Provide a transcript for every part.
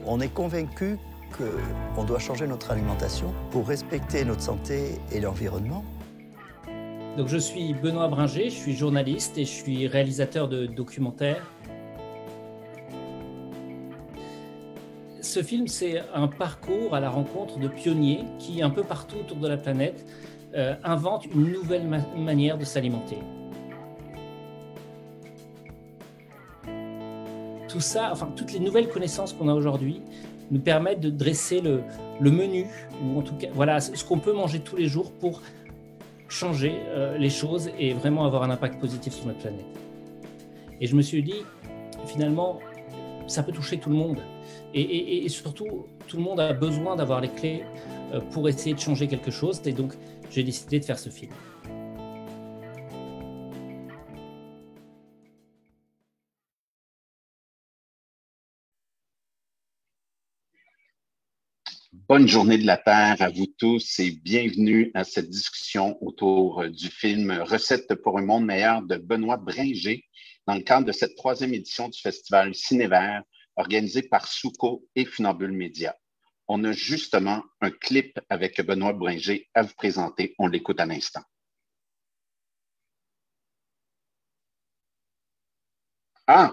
On est convaincu qu'on doit changer notre alimentation pour respecter notre santé et l'environnement. Donc je suis Benoît Bringer, je suis journaliste et je suis réalisateur de documentaires. Ce film, c'est un parcours à la rencontre de pionniers qui, un peu partout autour de la planète, inventent une nouvelle manière de s'alimenter. Tout ça, enfin, toutes les nouvelles connaissances qu'on a aujourd'hui nous permettent de dresser le menu, ou en tout cas, voilà, ce qu'on peut manger tous les jours pour changer les choses et vraiment avoir un impact positif sur notre planète. Et je me suis dit, finalement, ça peut toucher tout le monde. Et surtout, tout le monde a besoin d'avoir les clés pour essayer de changer quelque chose. Et donc, j'ai décidé de faire ce film. Bonne journée de la Terre à vous tous et bienvenue à cette discussion autour du film Recettes pour un monde meilleur de Benoît Bringer dans le cadre de cette 3e édition du festival Cinévert organisé par Souco et Funambule Média. On a justement un clip avec Benoît Bringer à vous présenter. On l'écoute à l'instant. Ah,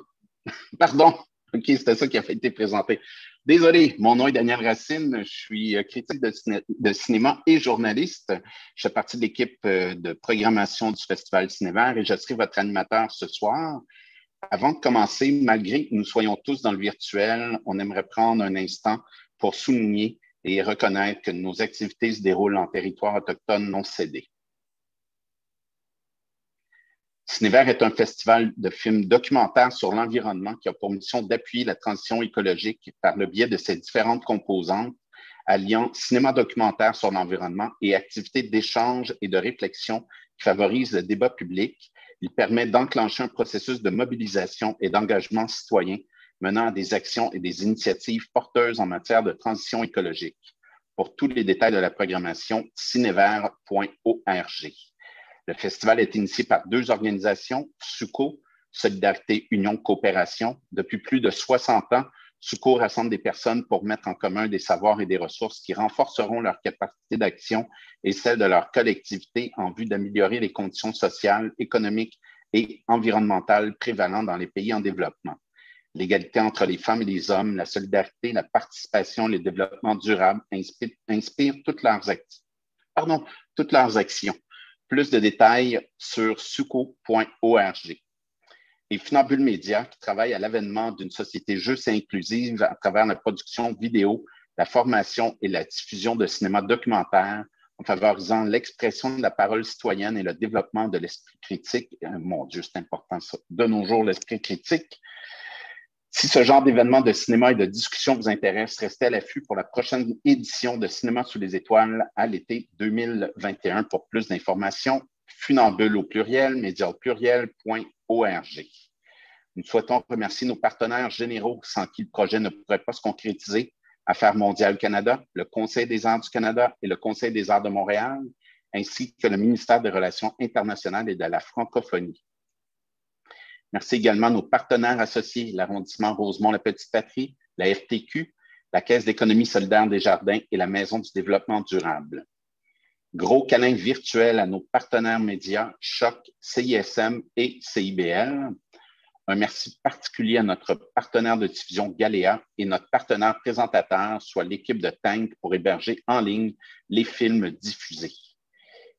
pardon. OK, c'était ça qui a été présenté. Désolé, mon nom est Daniel Racine, je suis critique de cinéma et journaliste. Je fais partie de l'équipe de programmation du Festival Cinévert et je serai votre animateur ce soir. Avant de commencer, malgré que nous soyons tous dans le virtuel, on aimerait prendre un instant pour souligner et reconnaître que nos activités se déroulent en territoire autochtone non cédé. Cinévert est un festival de films documentaires sur l'environnement qui a pour mission d'appuyer la transition écologique par le biais de ses différentes composantes, alliant cinéma documentaire sur l'environnement et activités d'échange et de réflexion qui favorisent le débat public. Il permet d'enclencher un processus de mobilisation et d'engagement citoyen menant à des actions et des initiatives porteuses en matière de transition écologique. Pour tous les détails de la programmation, cinévert.org. Le festival est initié par 2 organisations, Souco, Solidarité, Union, Coopération. Depuis plus de 60 ans, Souco rassemble des personnes pour mettre en commun des savoirs et des ressources qui renforceront leur capacité d'action et celle de leur collectivité en vue d'améliorer les conditions sociales, économiques et environnementales prévalentes dans les pays en développement. L'égalité entre les femmes et les hommes, la solidarité, la participation et le développement durable inspirent toutes leurs actions. Plus de détails sur souco.org. Et Funambule Média, qui travaille à l'avènement d'une société juste et inclusive à travers la production vidéo, la formation et la diffusion de cinéma documentaire, en favorisant l'expression de la parole citoyenne et le développement de l'esprit critique. Mon Dieu, c'est important ça, de nos jours, l'esprit critique. Si ce genre d'événement de cinéma et de discussion vous intéresse, restez à l'affût pour la prochaine édition de Cinéma sous les étoiles à l'été 2021. Pour plus d'informations, funambule au pluriel, média au pluriel.org. Nous souhaitons remercier nos partenaires généraux sans qui le projet ne pourrait pas se concrétiser, Affaires mondiales Canada, le Conseil des arts du Canada et le Conseil des arts de Montréal, ainsi que le ministère des Relations internationales et de la francophonie. Merci également à nos partenaires associés, l'arrondissement Rosemont-la-Petite-Patrie, la FTQ, la Caisse d'économie solidaire des Jardins et la Maison du développement durable. Gros câlin virtuel à nos partenaires médias Choc, CISM et CIBL. Un merci particulier à notre partenaire de diffusion Galéa et notre partenaire présentateur, soit l'équipe de Tank, pour héberger en ligne les films diffusés.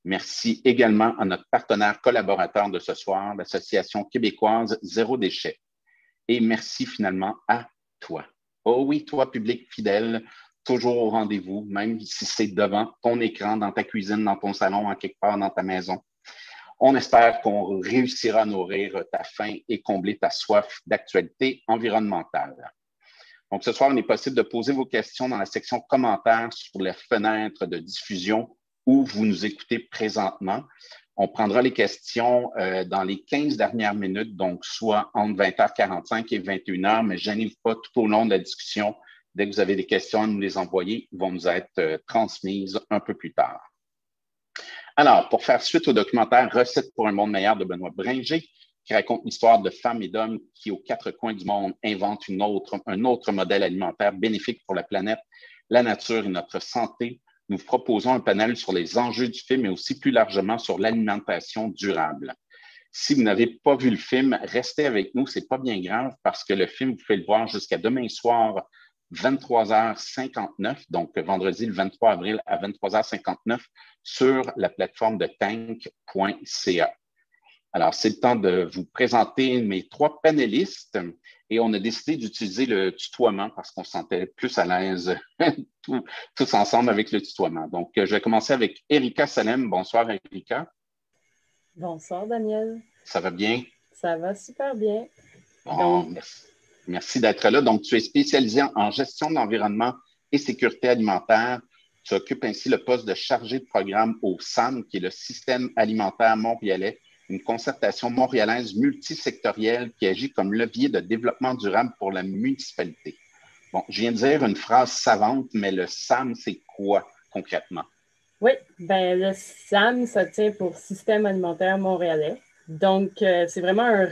Merci également à notre partenaire collaborateur de ce soir, l'Association québécoise Zéro Déchet. Et merci finalement à toi. Oh oui, toi, public fidèle, toujours au rendez-vous, même si c'est devant ton écran, dans ta cuisine, dans ton salon, en quelque part dans ta maison. On espère qu'on réussira à nourrir ta faim et combler ta soif d'actualité environnementale. Donc, ce soir, il est possible de poser vos questions dans la section commentaires sur les fenêtres de diffusion où vous nous écoutez présentement. On prendra les questions dans les 15 dernières minutes, donc soit entre 20h45 et 21h, mais gênez-vous pas tout au long de la discussion. Dès que vous avez des questions à nous les envoyer, vont nous être transmises un peu plus tard. Alors, pour faire suite au documentaire Recettes pour un monde meilleur de Benoît Bringer, qui raconte l'histoire de femmes et d'hommes qui, aux quatre coins du monde, inventent un autre modèle alimentaire bénéfique pour la planète, la nature et notre santé. Nous vous proposons un panel sur les enjeux du film, mais aussi plus largement sur l'alimentation durable. Si vous n'avez pas vu le film, restez avec nous, c'est pas bien grave parce que le film, vous pouvez le voir jusqu'à demain soir, 23h59, donc vendredi le 23 avril à 23h59 sur la plateforme de tank.ca. Alors, c'est le temps de vous présenter mes trois panélistes et on a décidé d'utiliser le tutoiement parce qu'on se sentait plus à l'aise tous ensemble avec le tutoiement. Donc, je vais commencer avec Erika Salem. Bonsoir, Erika. Bonsoir, Daniel. Ça va bien? Ça va super bien. Bon, merci d'être là. Donc, tu es spécialisée en gestion de l'environnement et sécurité alimentaire. Tu occupes ainsi le poste de chargé de programme au SAM, qui est le Système alimentaire montréalais, une concertation montréalaise multisectorielle qui agit comme levier de développement durable pour la municipalité. Bon, je viens de dire une phrase savante, mais le SAM, c'est quoi concrètement? Oui, ben le SAM, ça tient pour Système alimentaire montréalais. Donc, c'est vraiment un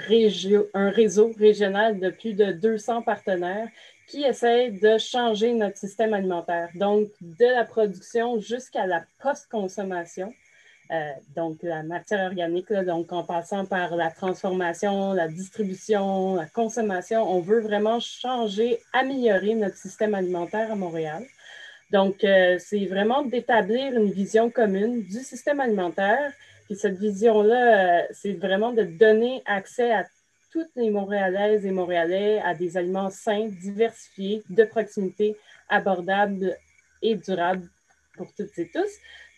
réseau régional de plus de 200 partenaires qui essaie de changer notre système alimentaire. Donc, de la production jusqu'à la post-consommation. Donc, la matière organique, là, donc en passant par la transformation, la distribution, la consommation, on veut vraiment changer, améliorer notre système alimentaire à Montréal. Donc, c'est vraiment d'établir une vision commune du système alimentaire. Puis cette vision-là, c'est vraiment de donner accès à toutes les Montréalaises et Montréalais à des aliments sains, diversifiés, de proximité, abordables et durables pour toutes et tous.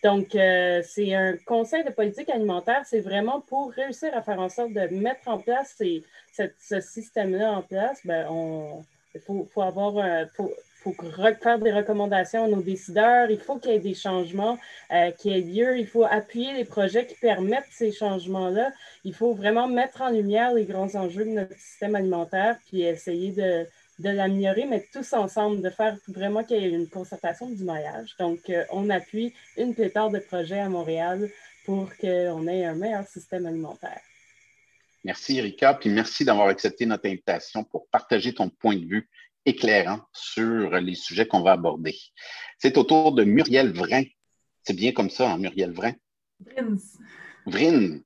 Donc, c'est un conseil de politique alimentaire, c'est vraiment pour réussir à faire en sorte de mettre en place ce système-là en place. Ben, il faut faire des recommandations à nos décideurs, il faut qu'il y ait des changements qui aient lieu, il faut appuyer les projets qui permettent ces changements-là, il faut vraiment mettre en lumière les grands enjeux de notre système alimentaire, puis essayer de l'améliorer, mais tous ensemble, de faire vraiment qu'il y ait une concertation du maillage. Donc, on appuie une pléthore de projets à Montréal pour qu'on ait un meilleur système alimentaire. Merci, Erika, puis merci d'avoir accepté notre invitation pour partager ton point de vue éclairant sur les sujets qu'on va aborder. C'est au tour de Muriel Vrin. C'est bien comme ça, hein, Muriel Vrin? Vrin.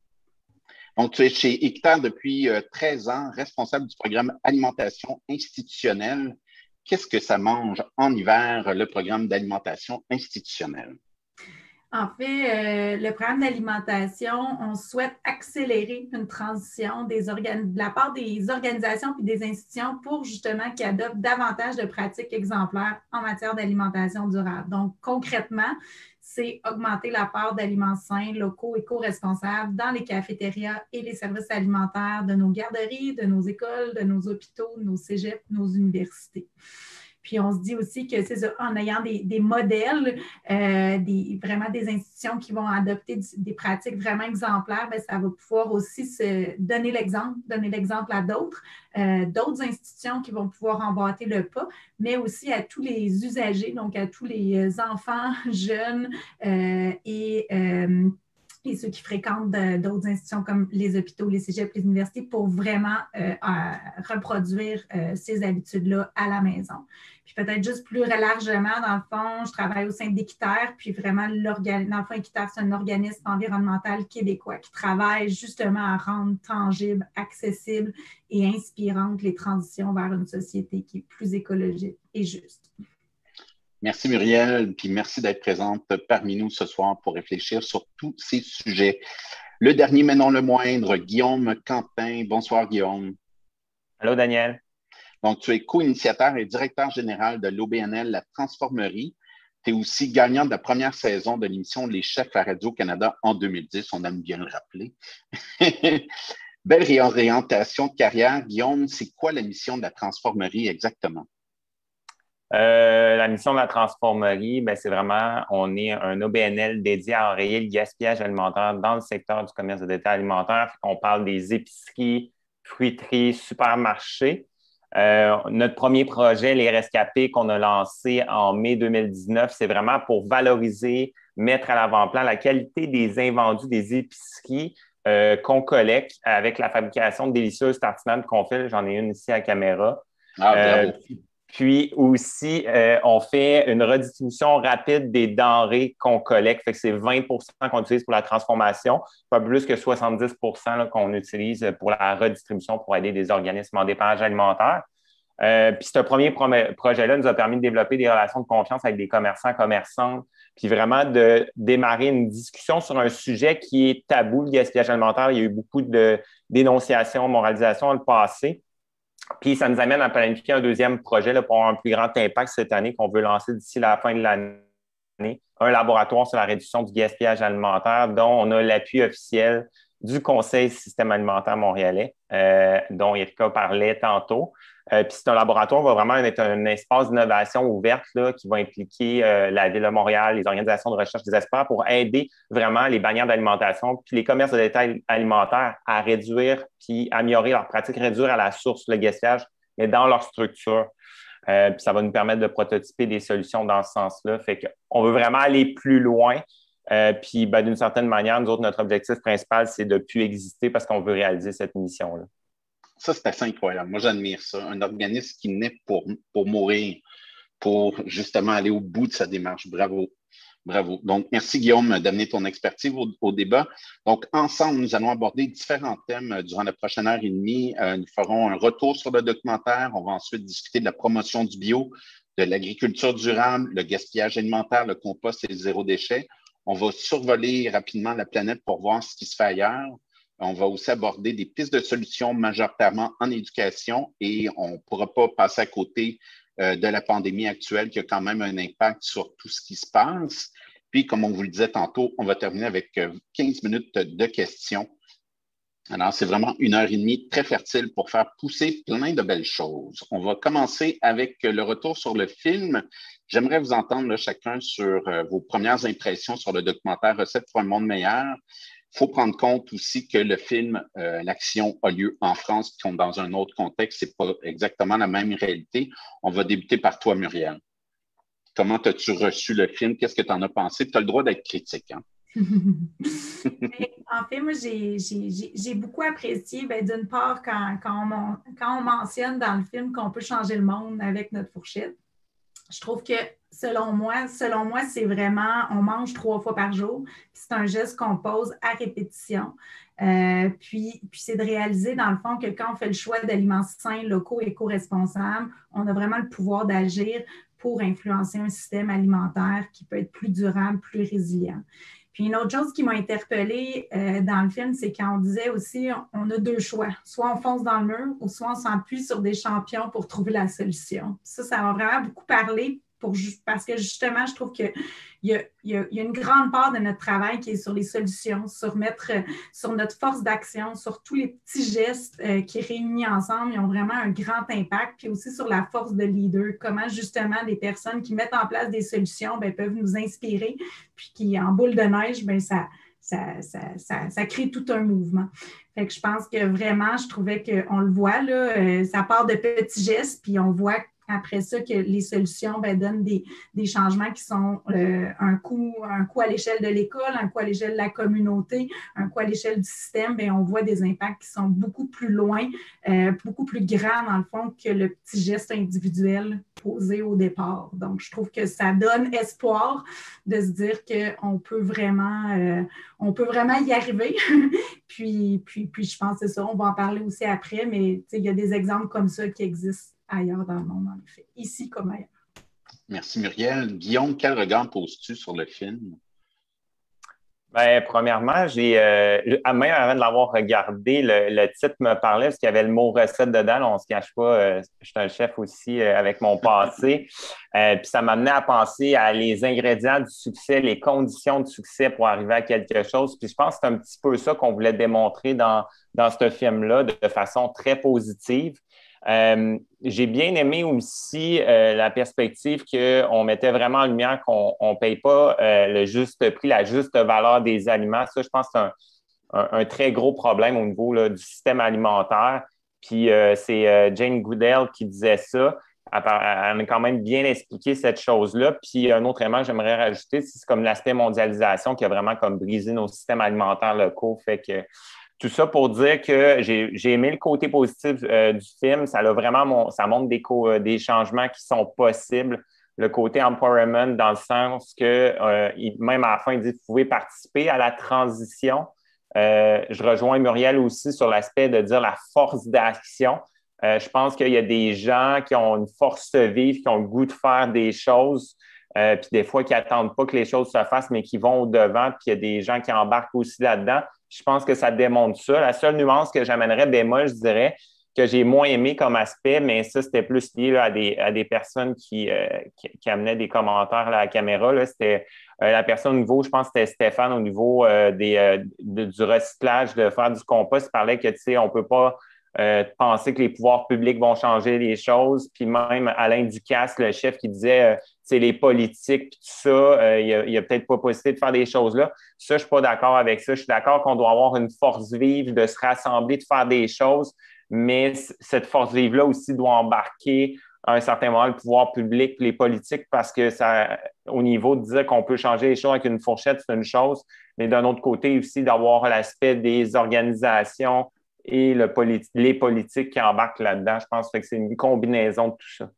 Donc, tu es chez Équiterre depuis 13 ans, responsable du programme alimentation institutionnelle. Qu'est-ce que ça mange en hiver, le programme d'alimentation institutionnelle? En fait, le programme d'alimentation, on souhaite accélérer une transition de la part des organisations et des institutions pour justement qu'ils adoptent davantage de pratiques exemplaires en matière d'alimentation durable. Donc, concrètement, c'est augmenter la part d'aliments sains, locaux, éco-responsables dans les cafétérias et les services alimentaires de nos garderies, de nos écoles, de nos hôpitaux, nos cégeps, nos universités. Puis, on se dit aussi que c'est ça, en ayant des modèles, vraiment des institutions qui vont adopter des pratiques vraiment exemplaires, bien, ça va pouvoir aussi donner l'exemple à d'autres institutions qui vont pouvoir emboîter le pas, mais aussi à tous les usagers, donc à tous les enfants, jeunes et ceux qui fréquentent d'autres institutions comme les hôpitaux, les cégeps, les universités, pour vraiment reproduire ces habitudes-là à la maison. Puis peut-être juste plus largement, dans le fond, je travaille au sein d'Équiterre, puis vraiment, dans le fond, Équiterre, c'est un organisme environnemental québécois qui travaille justement à rendre tangible, accessible et inspirante les transitions vers une société qui est plus écologique et juste. Merci Muriel, puis merci d'être présente parmi nous ce soir pour réfléchir sur tous ces sujets. Le dernier, mais non le moindre, Guillaume Quentin. Bonsoir Guillaume. Allô Daniel. Donc, tu es co-initiateur et directeur général de l'OBNL La Transformerie. Tu es aussi gagnant de la première saison de l'émission Les Chefs à Radio-Canada en 2010. On aime bien le rappeler. Belle réorientation de carrière. Guillaume, c'est quoi la mission de la Transformerie exactement? La mission de la Transformerie, c'est vraiment, on est un OBNL dédié à enrayer le gaspillage alimentaire dans le secteur du commerce de détail alimentaire. On parle des épiceries, fruiteries, supermarchés. Notre premier projet, Les Rescapés, qu'on a lancé en mai 2019, c'est vraiment pour valoriser, mettre à l'avant-plan la qualité des invendus des épiceries qu'on collecte avec la fabrication de délicieuses tartinades qu'on fait. J'en ai une ici à la caméra. Bravo. Puis aussi, on fait une redistribution rapide des denrées qu'on collecte. Fait que c'est 20 qu'on utilise pour la transformation, pas plus que 70 là, qu'on utilise pour la redistribution pour aider des organismes en dépannage alimentaire. Puis ce premier projet-là nous a permis de développer des relations de confiance avec des commerçants, commerçantes, puis vraiment de démarrer une discussion sur un sujet qui est tabou, le gaspillage alimentaire. Il y a eu beaucoup de dénonciations, moralisations dans le passé. Puis ça nous amène à planifier un deuxième projet là, pour avoir un plus grand impact cette année qu'on veut lancer d'ici la fin de l'année. Un laboratoire sur la réduction du gaspillage alimentaire dont on a l'appui officiel du Conseil système alimentaire montréalais, dont Erika parlait tantôt. Puis c'est un laboratoire qui va vraiment être un espace d'innovation ouverte là, qui va impliquer la Ville de Montréal, les organisations de recherche des experts pour aider vraiment les bannières d'alimentation puis les commerces de détail alimentaires à réduire puis améliorer leurs pratiques, réduire à la source le gaspillage, mais dans leur structure. Puis ça va nous permettre de prototyper des solutions dans ce sens-là. Fait qu'on veut vraiment aller plus loin. Puis d'une certaine manière, nous autres, notre objectif principal, c'est de ne plus exister parce qu'on veut réaliser cette mission-là. Ça, c'est assez incroyable. Moi, j'admire ça. Un organisme qui naît pour mourir, pour justement aller au bout de sa démarche. Bravo. Bravo. Donc, merci Guillaume d'amener ton expertise au débat. Donc, ensemble, nous allons aborder différents thèmes durant la prochaine heure et demie. Nous ferons un retour sur le documentaire. On va ensuite discuter de la promotion du bio, de l'agriculture durable, le gaspillage alimentaire, le compost et le zéro déchet. On va survoler rapidement la planète pour voir ce qui se fait ailleurs. On va aussi aborder des pistes de solutions majoritairement en éducation et on ne pourra pas passer à côté de la pandémie actuelle qui a quand même un impact sur tout ce qui se passe. Puis, comme on vous le disait tantôt, on va terminer avec 15 minutes de questions. Alors, c'est vraiment 1h30 très fertile pour faire pousser plein de belles choses. On va commencer avec le retour sur le film. J'aimerais vous entendre là, chacun sur vos premières impressions sur le documentaire Recettes pour un monde meilleur. Il faut prendre compte aussi que le film, l'action a lieu en France, puis dans un autre contexte, ce n'est pas exactement la même réalité. On va débuter par toi, Muriel. Comment as-tu reçu le film? Qu'est-ce que tu en as pensé? Tu as le droit d'être critique. Hein? En fait, moi, j'ai beaucoup apprécié, d'une part, quand on mentionne dans le film qu'on peut changer le monde avec notre fourchette. Je trouve que, selon moi, c'est vraiment, on mange 3 fois par jour, puis c'est un geste qu'on pose à répétition. Puis c'est de réaliser, dans le fond, que quand on fait le choix d'aliments sains, locaux, éco-responsables, on a vraiment le pouvoir d'agir pour influencer un système alimentaire qui peut être plus durable, plus résilient. Puis une autre chose qui m'a interpellée dans le film, c'est quand on disait aussi, on a 2 choix. Soit on fonce dans le mur ou soit on s'appuie sur des champions pour trouver la solution. Ça m'a vraiment beaucoup parlé parce que justement, je trouve qu'il y a une grande part de notre travail qui est sur les solutions, sur notre force d'action, sur tous les petits gestes qui réunis ensemble, ils ont vraiment un grand impact, puis aussi sur la force de leader, comment justement des personnes qui mettent en place des solutions peuvent nous inspirer, puis qui, en boule de neige, ça crée tout un mouvement. Fait que je pense que vraiment, je trouvais qu'on le voit, là, ça part de petits gestes, puis on voit après ça, que les solutions donnent des changements qui sont un coût à l'échelle de l'école, un coût à l'échelle de la communauté, un coût à l'échelle du système. On voit des impacts qui sont beaucoup plus loin, beaucoup plus grands, dans le fond, que le petit geste individuel posé au départ. Donc, je trouve que ça donne espoir de se dire qu'on peut vraiment y arriver. puis, je pense que c'est ça, on va en parler aussi après, mais il y a des exemples comme ça qui existent ailleurs dans le monde, en effet, ici comme ailleurs. Merci Muriel. Guillaume, quel regard poses-tu sur le film? Premièrement, même avant de l'avoir regardé, le titre me parlait parce qu'il y avait le mot recette dedans. On ne se cache pas, je suis un chef aussi avec mon passé. Puis ça m'amenait à penser à les ingrédients du succès, les conditions de succès pour arriver à quelque chose. Puis je pense que c'est un petit peu ça qu'on voulait démontrer dans ce film-là de façon très positive. J'ai bien aimé aussi la perspective qu'on mettait vraiment en lumière qu'on ne paye pas le juste prix, la juste valeur des aliments. Ça, je pense que c'est un très gros problème au niveau là, du système alimentaire. Puis c'est Jane Goodall qui disait ça. elle a quand même bien expliqué cette chose-là. Puis un autre élément que j'aimerais rajouter, c'est comme l'aspect mondialisation qui a vraiment comme brisé nos systèmes alimentaires locaux. Fait que tout ça pour dire que j'ai aimé le côté positif du film. Ça montre des changements qui sont possibles. Le côté empowerment dans le sens que même à la fin, il dit que vous pouvez participer à la transition. Je rejoins Muriel aussi sur l'aspect de dire la force d'action. Je pense qu'il y a des gens qui ont une force vive, qui ont le goût de faire des choses, puis des fois qui n'attendent pas que les choses se fassent, mais qui vont au-devant, puis il y a des gens qui embarquent aussi là-dedans. Je pense que ça démontre ça. La seule nuance que j'amènerais, bémol, je dirais, que j'ai moins aimé comme aspect, mais ça, c'était plus lié là, à des personnes qui amenaient des commentaires là, à la caméra. Là. C'était la personne au niveau, je pense que c'était Stéphane, au niveau du recyclage, de faire du compost. Il parlait que, tu sais, on ne peut pas penser que les pouvoirs publics vont changer les choses. Puis même Alain Ducasse, le chef, qui disait c'est les politiques, puis tout ça, il y a peut-être pas possibilité de faire des choses là. Ça, je ne suis pas d'accord avec ça. Je suis d'accord qu'on doit avoir une force vive de se rassembler, de faire des choses, mais cette force vive-là aussi doit embarquer à un certain moment le pouvoir public, les politiques, parce que ça, au niveau de dire qu'on peut changer les choses avec une fourchette, c'est une chose, mais d'un autre côté aussi d'avoir l'aspect des organisations et les politiques qui embarquent là-dedans. Je pense que c'est une combinaison de tout ça.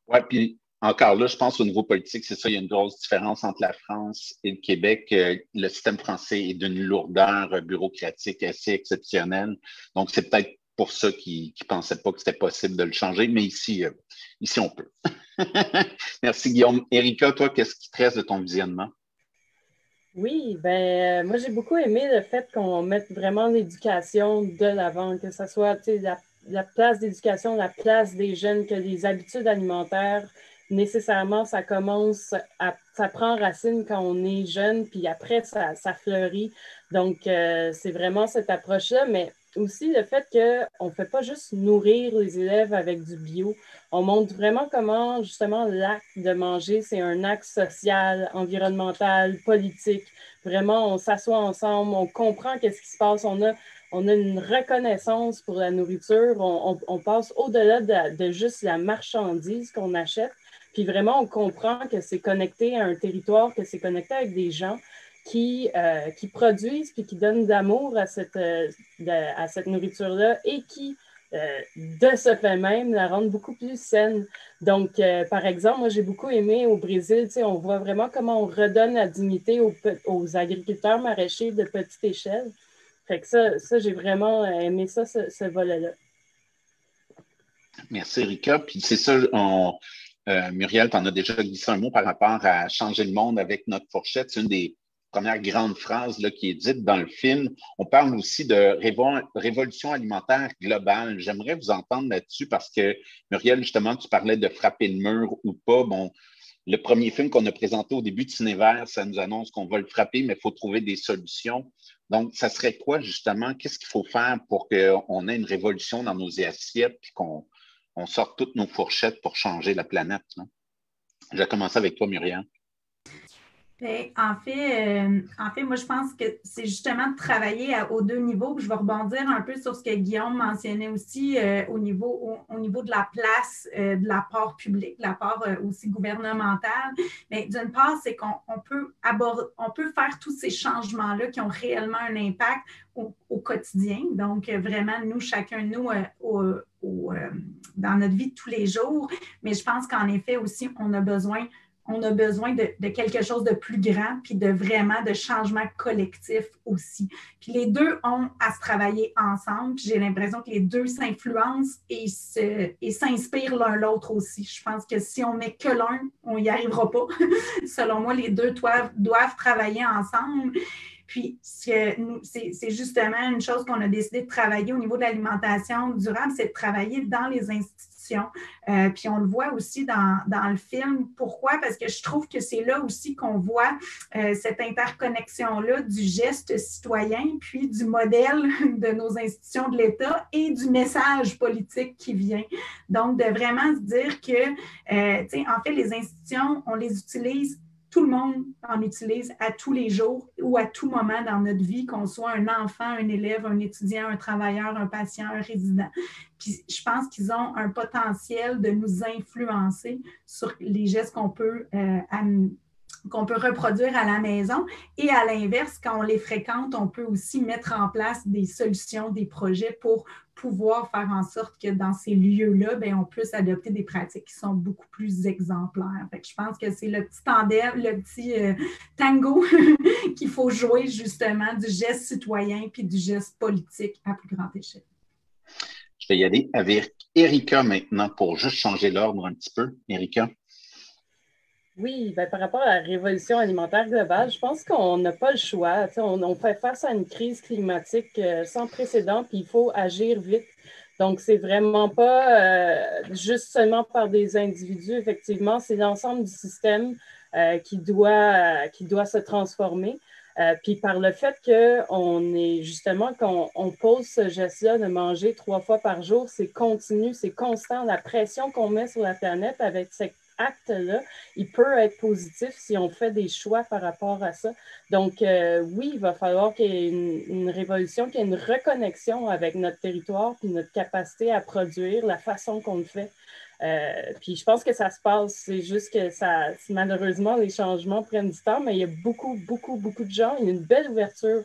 Oui, puis encore là, je pense au niveau politique, c'est ça, il y a une grosse différence entre la France et le Québec. Le système français est d'une lourdeur bureaucratique assez exceptionnelle. Donc, c'est peut-être pour ça qu'ils ne pensaient pas que c'était possible de le changer, mais ici on peut. Merci, Guillaume. Erika, toi, qu'est-ce qui te reste de ton visionnement? Oui, moi j'ai beaucoup aimé le fait qu'on mette vraiment l'éducation de l'avant, que ce soit la place d'éducation, la place des jeunes, que les habitudes alimentaires, nécessairement, ça prend racine quand on est jeune, puis après ça fleurit. Donc, c'est vraiment cette approche-là, mais aussi le fait qu'on ne fait pas juste nourrir les élèves avec du bio. On montre vraiment comment, justement, l'acte de manger, c'est un acte social, environnemental, politique. Vraiment, on s'assoit ensemble, on comprend qu'est-ce qui se passe. On a une reconnaissance pour la nourriture. On passe au-delà de juste la marchandise qu'on achète. Puis vraiment, on comprend que c'est connecté à un territoire, que c'est connecté avec des gens qui produisent puis qui donnent d'amour à cette nourriture-là et qui, de ce fait même, la rendent beaucoup plus saine. Donc, par exemple, moi, j'ai beaucoup aimé au Brésil, on voit vraiment comment on redonne la dignité aux agriculteurs maraîchers de petite échelle. Fait que ça j'ai vraiment aimé ça, ce volet-là. Merci, Erika. Puis c'est ça, Muriel, tu en as déjà glissé un mot par rapport à changer le monde avec notre fourchette. C'est une des première grande phrase là, qui est dite dans le film. On parle aussi de révolution alimentaire globale. J'aimerais vous entendre là-dessus parce que, Muriel, justement, tu parlais de frapper le mur ou pas. Bon, le premier film qu'on a présenté au début de Cinévert, ça nous annonce qu'on va le frapper, mais il faut trouver des solutions. Donc, ça serait quoi, justement? Qu'est-ce qu'il faut faire pour qu'on ait une révolution dans nos assiettes et qu'on sorte toutes nos fourchettes pour changer la planète, là? Je vais commencer avec toi, Muriel. En fait, moi, je pense que c'est justement de travailler aux deux niveaux. Je vais rebondir un peu sur ce que Guillaume mentionnait aussi au niveau de la place de l'apport public, de l'apport aussi gouvernemental. Mais d'une part, c'est qu'on peut faire tous ces changements-là qui ont réellement un impact au quotidien. Donc, vraiment, nous, chacun de nous, dans notre vie de tous les jours. Mais je pense qu'en effet aussi, on a besoin de quelque chose de plus grand, puis de changement collectif aussi. Puis les deux ont à se travailler ensemble, puis j'ai l'impression que les deux s'influencent et s'inspirent l'un l'autre aussi. Je pense que si on met que l'un, on n'y arrivera pas. Selon moi, les deux doivent travailler ensemble. Puis, c'est justement une chose qu'on a décidé de travailler au niveau de l'alimentation durable, c'est de travailler dans les institutions. Puis, on le voit aussi dans le film. Pourquoi? Parce que je trouve que c'est là aussi qu'on voit cette interconnexion-là du geste citoyen, puis du modèle de nos institutions de l'État et du message politique qui vient. Donc, de vraiment se dire que, en fait, les institutions, on les utilise tout le monde en utilise à tous les jours ou à tout moment dans notre vie, qu'on soit un enfant, un élève, un étudiant, un travailleur, un patient, un résident. Puis je pense qu'ils ont un potentiel de nous influencer sur les gestes qu'on peut reproduire à la maison. Et à l'inverse, quand on les fréquente, on peut aussi mettre en place des solutions, des projets pour pouvoir faire en sorte que dans ces lieux-là, bien, on puisse adopter des pratiques qui sont beaucoup plus exemplaires. Fait que je pense que c'est le petit tandem, le petit tango qu'il faut jouer justement du geste citoyen puis du geste politique à plus grande échelle. Je vais y aller avec Erika maintenant pour juste changer l'ordre un petit peu. Erika? Oui, bien, par rapport à la révolution alimentaire globale, je pense qu'on n'a pas le choix. On fait face à une crise climatique sans précédent, puis il faut agir vite. Donc, c'est vraiment pas juste seulement par des individus, effectivement, c'est l'ensemble du système qui doit se transformer. Puis par le fait qu'on pose ce geste-là de manger 3 fois par jour, c'est continu, c'est constant. La pression qu'on met sur la planète avec cette acte-là, il peut être positif si on fait des choix par rapport à ça. Donc, oui, il va falloir qu'il y ait une révolution, qu'il y ait une reconnexion avec notre territoire puis notre capacité à produire, la façon qu'on le fait. Puis je pense que ça se passe. C'est juste que malheureusement, les changements prennent du temps, mais il y a beaucoup, beaucoup, beaucoup de gens. Il y a une belle ouverture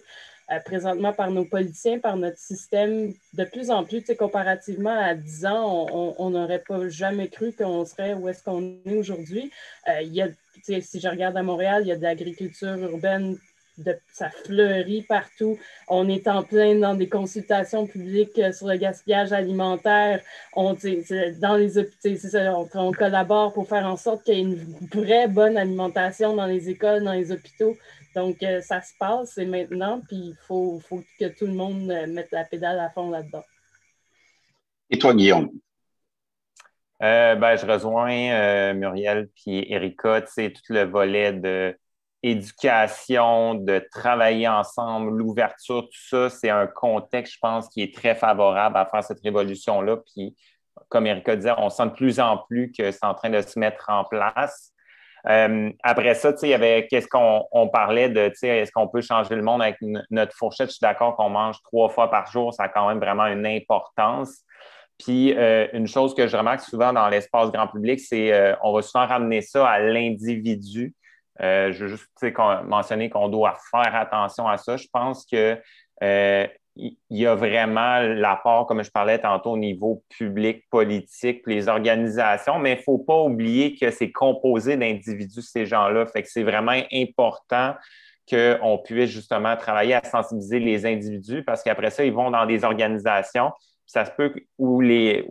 présentement par nos politiciens, par notre système. De plus en plus, comparativement à 10 ans, on n'aurait pas jamais cru qu'on serait où est-ce qu'on est aujourd'hui. Si je regarde à Montréal, il y a de l'agriculture urbaine, ça fleurit partout. On est en plein dans des consultations publiques sur le gaspillage alimentaire. On collabore pour faire en sorte qu'il y ait une vraie bonne alimentation dans les écoles, dans les hôpitaux. Donc, ça se passe, c'est maintenant, puis il faut que tout le monde mette la pédale à fond là-dedans. Et toi, Guillaume? Je rejoins Muriel puis Erika, tout le volet d'éducation, de travailler ensemble, l'ouverture, tout ça, c'est un contexte, je pense, qui est très favorable à faire cette révolution-là. Puis, comme Erika disait, on sent de plus en plus que c'est en train de se mettre en place. Après ça, il y avait qu'est-ce qu'on parlait de, est-ce qu'on peut changer le monde avec notre fourchette? Je suis d'accord qu'on mange 3 fois par jour, ça a quand même vraiment une importance. Puis, une chose que je remarque souvent dans l'espace grand public, c'est on va souvent ramener ça à l'individu. Je veux juste mentionner qu'on doit faire attention à ça. Je pense que il y a vraiment l'apport, comme je parlais tantôt, au niveau public, politique, les organisations, mais il ne faut pas oublier que c'est composé d'individus, ces gens-là. Fait que c'est vraiment important qu'on puisse justement travailler à sensibiliser les individus parce qu'après ça, ils vont dans des organisations, ça se peut où le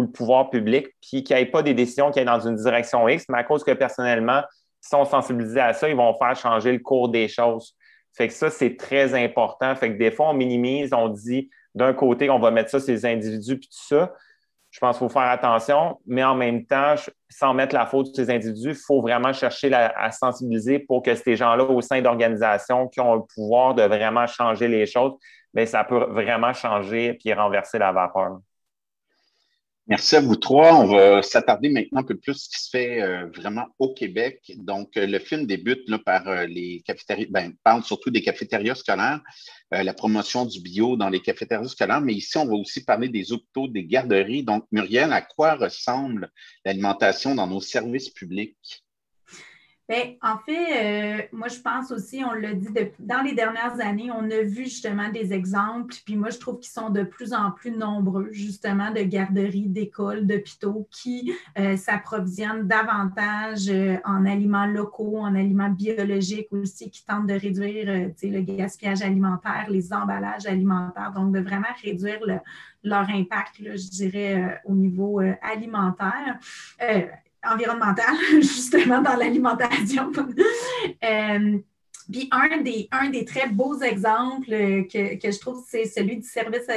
pouvoir public, puis qu'il n'y ait pas des décisions qui aillent dans une direction X, mais à cause que personnellement, ils sont sensibilisés à ça, ils vont faire changer le cours des choses. Fait que ça, c'est très important. Fait que des fois, on minimise, on dit d'un côté, on va mettre ça, ces individus, puis tout ça. Je pense qu'il faut faire attention, mais en même temps, sans mettre la faute sur ces individus, il faut vraiment chercher à sensibiliser pour que ces gens-là, au sein d'organisations qui ont le pouvoir de vraiment changer les choses, bien, ça peut vraiment changer puis renverser la vapeur. Merci à vous trois. On va s'attarder maintenant un peu plus sur ce qui se fait vraiment au Québec. Donc, le film débute là, par les cafétérias, parle surtout des cafétérias scolaires, la promotion du bio dans les cafétérias scolaires, mais ici, on va aussi parler des hôpitaux, des garderies. Donc, Muriel, à quoi ressemble l'alimentation dans nos services publics? Bien, en fait, moi, je pense aussi, on l'a dit, dans les dernières années, on a vu justement des exemples, puis moi, je trouve qu'ils sont de plus en plus nombreux, justement, de garderies, d'écoles, d'hôpitaux qui s'approvisionnent davantage en aliments locaux, en aliments biologiques aussi, qui tentent de réduire le gaspillage alimentaire, les emballages alimentaires, donc de vraiment réduire leur impact, là, je dirais, au niveau alimentaire. Environnementale, justement, dans l'alimentation. Puis un des très beaux exemples que je trouve, c'est celui des services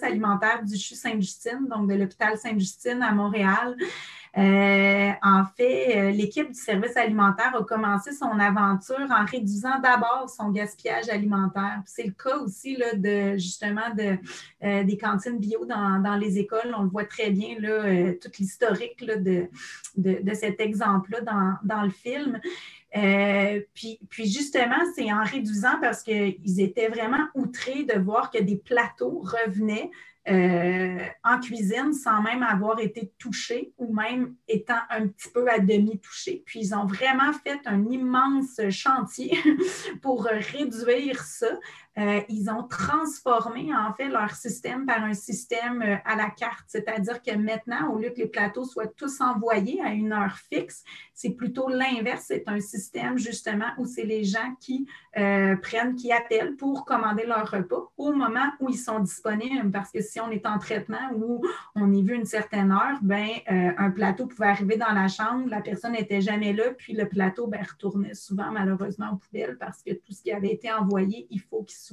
alimentaires du CHU Sainte-Justine, donc de l'hôpital Sainte-Justine à Montréal. En fait, l'équipe du service alimentaire a commencé son aventure en réduisant d'abord son gaspillage alimentaire. C'est le cas aussi là, des cantines bio dans les écoles. On le voit très bien, là, tout l'historique là, de cet exemple-là dans le film. Puis justement, c'est en réduisant parce qu'ils étaient vraiment outrés de voir que des plateaux revenaient en cuisine sans même avoir été touchés ou même étant un petit peu à demi touchés. Puis ils ont vraiment fait un immense chantier pour réduire ça. Ils ont transformé en fait leur système par un système à la carte, c'est-à-dire que maintenant, au lieu que les plateaux soient tous envoyés à une heure fixe, c'est plutôt l'inverse. C'est un système justement où c'est les gens qui qui appellent pour commander leur repas au moment où ils sont disponibles, parce que si on est en traitement ou on est vu une certaine heure, un plateau pouvait arriver dans la chambre, la personne n'était jamais là, puis le plateau retournait souvent malheureusement aux poubelles parce que tout ce qui avait été envoyé, il faut qu'il soit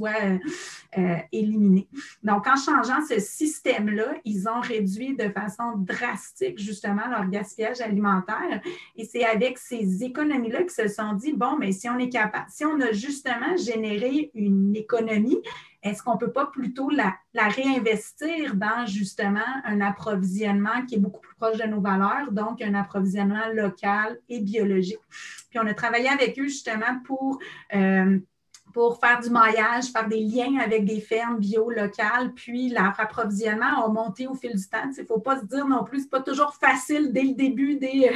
éliminé. Donc, en changeant ce système-là, ils ont réduit de façon drastique justement leur gaspillage alimentaire et c'est avec ces économies-là qu'ils se sont dit, bon, mais si on est capable, si on a justement généré une économie, est-ce qu'on ne peut pas plutôt la réinvestir dans justement un approvisionnement qui est beaucoup plus proche de nos valeurs, donc un approvisionnement local et biologique? Puis on a travaillé avec eux justement pour faire du maillage, faire des liens avec des fermes bio locales, puis leur approvisionnement a monté au fil du temps. Il ne faut pas se dire non plus, ce n'est pas toujours facile dès le début, dès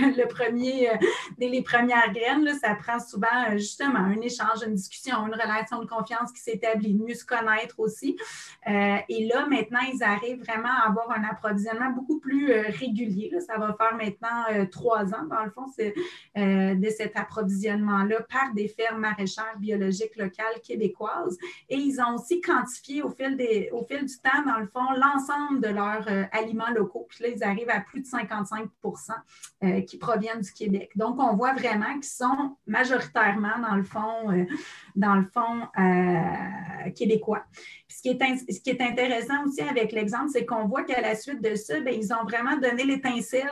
les premières graines. Là, ça prend souvent justement un échange, une discussion, une relation de confiance qui s'établit, mieux se connaître aussi. Et là, maintenant, ils arrivent vraiment à avoir un approvisionnement beaucoup plus régulier. Là. Ça va faire maintenant 3 ans, dans le fond, de cet approvisionnement-là par des fermes maraîchères biologiques locales québécoises. Et ils ont aussi quantifié au fil du temps, dans le fond, l'ensemble de leurs aliments locaux. Puis là, ils arrivent à plus de 55 qui proviennent du Québec. Donc, on voit vraiment qu'ils sont majoritairement, dans le fond, québécois. Puis ce qui est intéressant aussi avec l'exemple, c'est qu'on voit qu'à la suite de ça, ils ont vraiment donné l'étincelle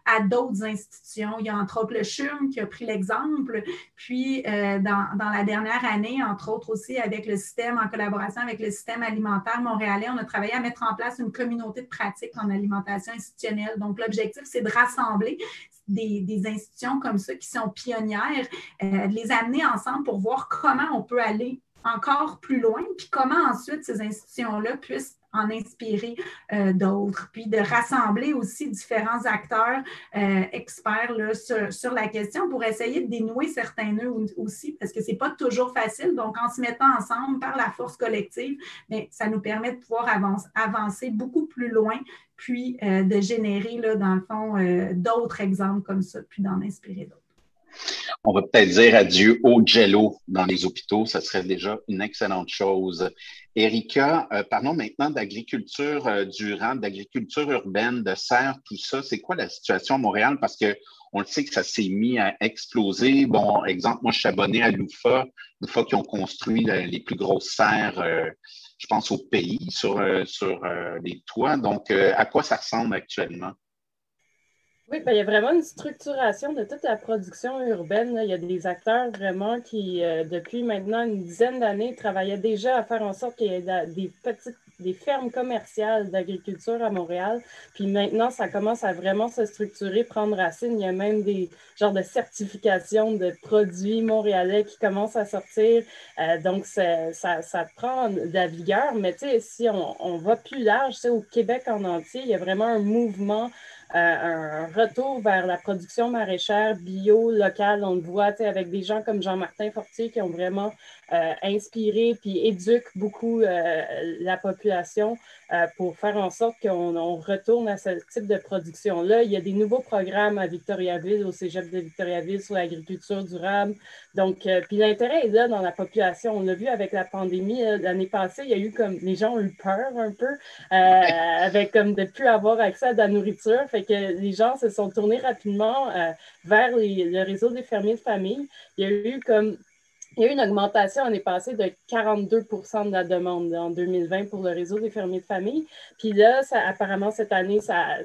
à d'autres institutions. Il y a entre autres le CHUM qui a pris l'exemple. Puis, dans la dernière année, entre autres aussi avec le système, en collaboration avec le système alimentaire montréalais, on a travaillé à mettre en place une communauté de pratique en alimentation institutionnelle. Donc, l'objectif, c'est de rassembler des institutions comme ça qui sont pionnières, de les amener ensemble pour voir comment on peut aller encore plus loin, puis comment ensuite ces institutions-là puissent en inspirer d'autres, puis de rassembler aussi différents acteurs experts là, sur la question pour essayer de dénouer certains nœuds aussi, parce que ce n'est pas toujours facile. Donc, en se mettant ensemble par la force collective, mais ça nous permet de pouvoir avancer beaucoup plus loin, puis de générer, là, dans le fond, d'autres exemples comme ça, puis d'en inspirer d'autres. On va peut-être dire adieu au Jello dans les hôpitaux. Ça serait déjà une excellente chose. Erika, parlons maintenant d'agriculture durable, d'agriculture urbaine, de serre, tout ça. C'est quoi la situation à Montréal? Parce qu'on le sait que ça s'est mis à exploser. Bon, exemple, moi, je suis abonné à Loufa qui ont construit les plus grosses serres, je pense, au pays, sur les toits. Donc, à quoi ça ressemble actuellement? Oui, il y a vraiment une structuration de toute la production urbaine. Là. Il y a des acteurs vraiment qui, depuis maintenant une dizaine d'années, travaillaient déjà à faire en sorte qu'il y ait des fermes commerciales d'agriculture à Montréal. Puis maintenant, ça commence à vraiment se structurer, prendre racine. Il y a même des genres de certifications de produits montréalais qui commencent à sortir. Donc, ça prend de la vigueur. Mais tu sais, si on va plus large, au Québec en entier, il y a vraiment un mouvement, un retour vers la production maraîchère bio, locale. On le voit avec des gens comme Jean-Martin Fortier qui ont vraiment inspiré puis éduquent beaucoup la population pour faire en sorte qu'on retourne à ce type de production-là. Il y a des nouveaux programmes à Victoriaville, au cégep de Victoriaville sur l'agriculture durable. Donc, puis l'intérêt est là dans la population. On l'a vu avec la pandémie l'année passée, il y a eu comme, les gens ont eu peur un peu avec comme de ne plus avoir accès à de la nourriture. Fait que les gens se sont tournés rapidement vers le réseau des fermiers de famille. Il y a eu comme il y a eu une augmentation, on est passé de 42 de la demande en 2020 pour le réseau des fermiers de famille. Puis là, apparemment, cette année, ça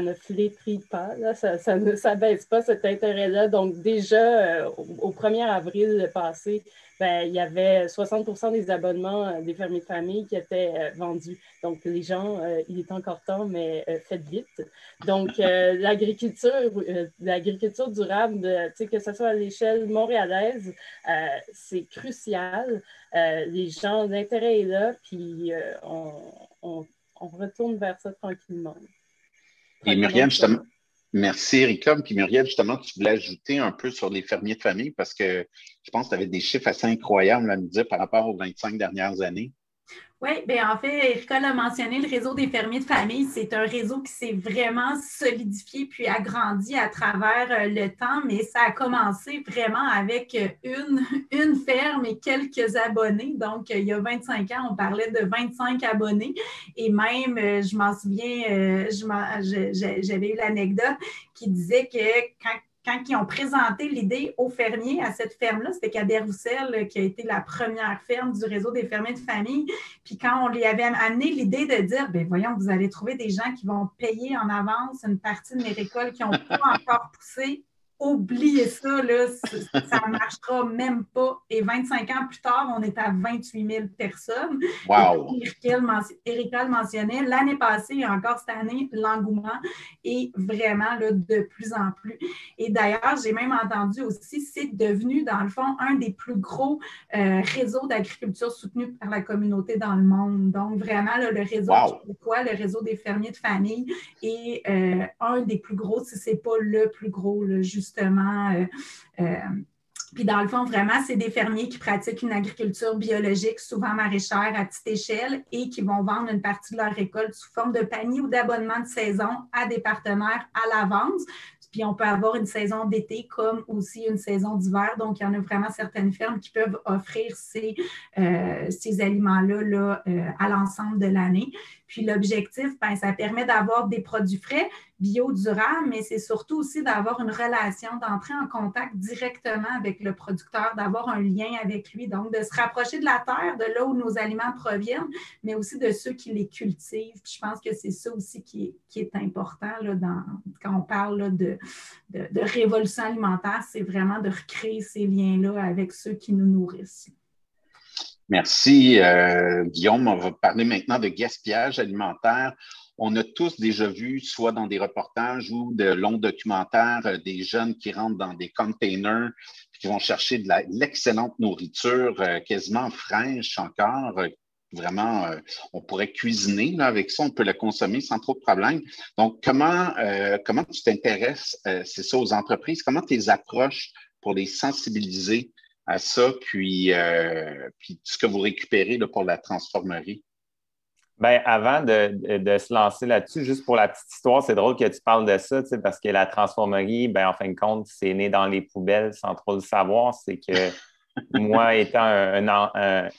ne flétrit pas, là, ça ne baisse pas cet intérêt-là. Donc déjà, au 1er avril passé, ben, il y avait 60 des abonnements des fermiers de famille qui étaient vendus. Donc les gens, il est encore temps, mais faites vite. Donc l'agriculture durable, que ce soit à l'échelle montréalaise, c'est crucial. Les gens, l'intérêt est là, puis on retourne vers ça tranquillement. Et Muriel, justement, merci Erika. Puis Muriel, justement, tu voulais ajouter un peu sur les fermiers de famille parce que je pense que tu avais des chiffres assez incroyables à nous dire par rapport aux 25 dernières années. Oui, bien en fait, Erika l'a mentionné, le réseau des fermiers de famille, c'est un réseau qui s'est vraiment solidifié puis agrandi à travers le temps, mais ça a commencé vraiment avec une ferme et quelques abonnés. Donc, il y a 25 ans, on parlait de 25 abonnés et même, je m'en souviens, j'avais eu l'anecdote qui disait que quand ils ont présenté l'idée aux fermiers, à cette ferme-là, c'était Cadet-Roussel qui a été la première ferme du réseau des fermiers de famille. Puis quand on lui avait amené l'idée de dire, bien voyons, vous allez trouver des gens qui vont payer en avance une partie de mes récoltes qui n'ont pas encore poussé, oubliez ça, là, ça ne marchera même pas. Et 25 ans plus tard, on est à 28 000 personnes. Wow! Erika le mentionnait, l'année passée et encore cette année, l'engouement est vraiment là, de plus en plus. Et d'ailleurs, j'ai même entendu aussi, c'est devenu, dans le fond, un des plus gros réseaux d'agriculture soutenus par la communauté dans le monde. Donc, vraiment, là, le réseau québécois, le réseau des fermiers de famille est un des plus gros, si ce n'est pas le plus gros, là, justement. Puis dans le fond, vraiment, c'est des fermiers qui pratiquent une agriculture biologique, souvent maraîchère à petite échelle et qui vont vendre une partie de leur récolte sous forme de panier ou d'abonnement de saison à des partenaires à l'avance. Puis on peut avoir une saison d'été comme aussi une saison d'hiver. Donc, il y en a vraiment certaines fermes qui peuvent offrir ces aliments-là là, à l'ensemble de l'année. Puis l'objectif, ben, ça permet d'avoir des produits frais, bio-durables, mais c'est surtout aussi d'avoir une relation, d'entrer en contact directement avec le producteur, d'avoir un lien avec lui. Donc, de se rapprocher de la terre, de là où nos aliments proviennent, mais aussi de ceux qui les cultivent. Puis je pense que c'est ça aussi qui est important là, quand on parle là, de révolution alimentaire, c'est vraiment de recréer ces liens-là avec ceux qui nous nourrissent. Merci, Guillaume. On va parler maintenant de gaspillage alimentaire. On a tous déjà vu, soit dans des reportages ou de longs documentaires, des jeunes qui rentrent dans des containers qui vont chercher de l'excellente nourriture, quasiment fraîche encore. Vraiment, on pourrait cuisiner là, avec ça, on peut la consommer sans trop de problème. Donc, comment tu t'intéresses, c'est ça, aux entreprises? Comment tu les approches pour les sensibiliser à ça, puis ce que vous récupérez là, pour la transformerie? Bien, avant de se lancer là-dessus, juste pour la petite histoire, c'est drôle que tu parles de ça, parce que la transformerie, bien, en fin de compte, c'est né dans les poubelles sans trop le savoir. C'est que moi, étant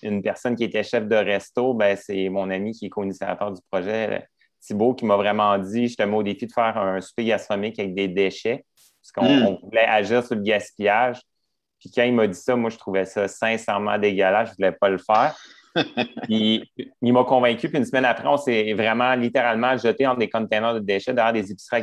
une personne qui était chef de resto, bien, c'est mon ami qui est co-initiateur du projet, Thibault, qui m'a vraiment dit, je te mets au défi de faire un souper gastronomique avec des déchets, parce qu'on voulait agir sur le gaspillage. Puis quand il m'a dit ça, moi, je trouvais ça sincèrement dégueulasse. Je ne voulais pas le faire. Puis, il m'a convaincu. Puis une semaine après, on s'est vraiment littéralement jeté dans des containers de déchets derrière des épiceries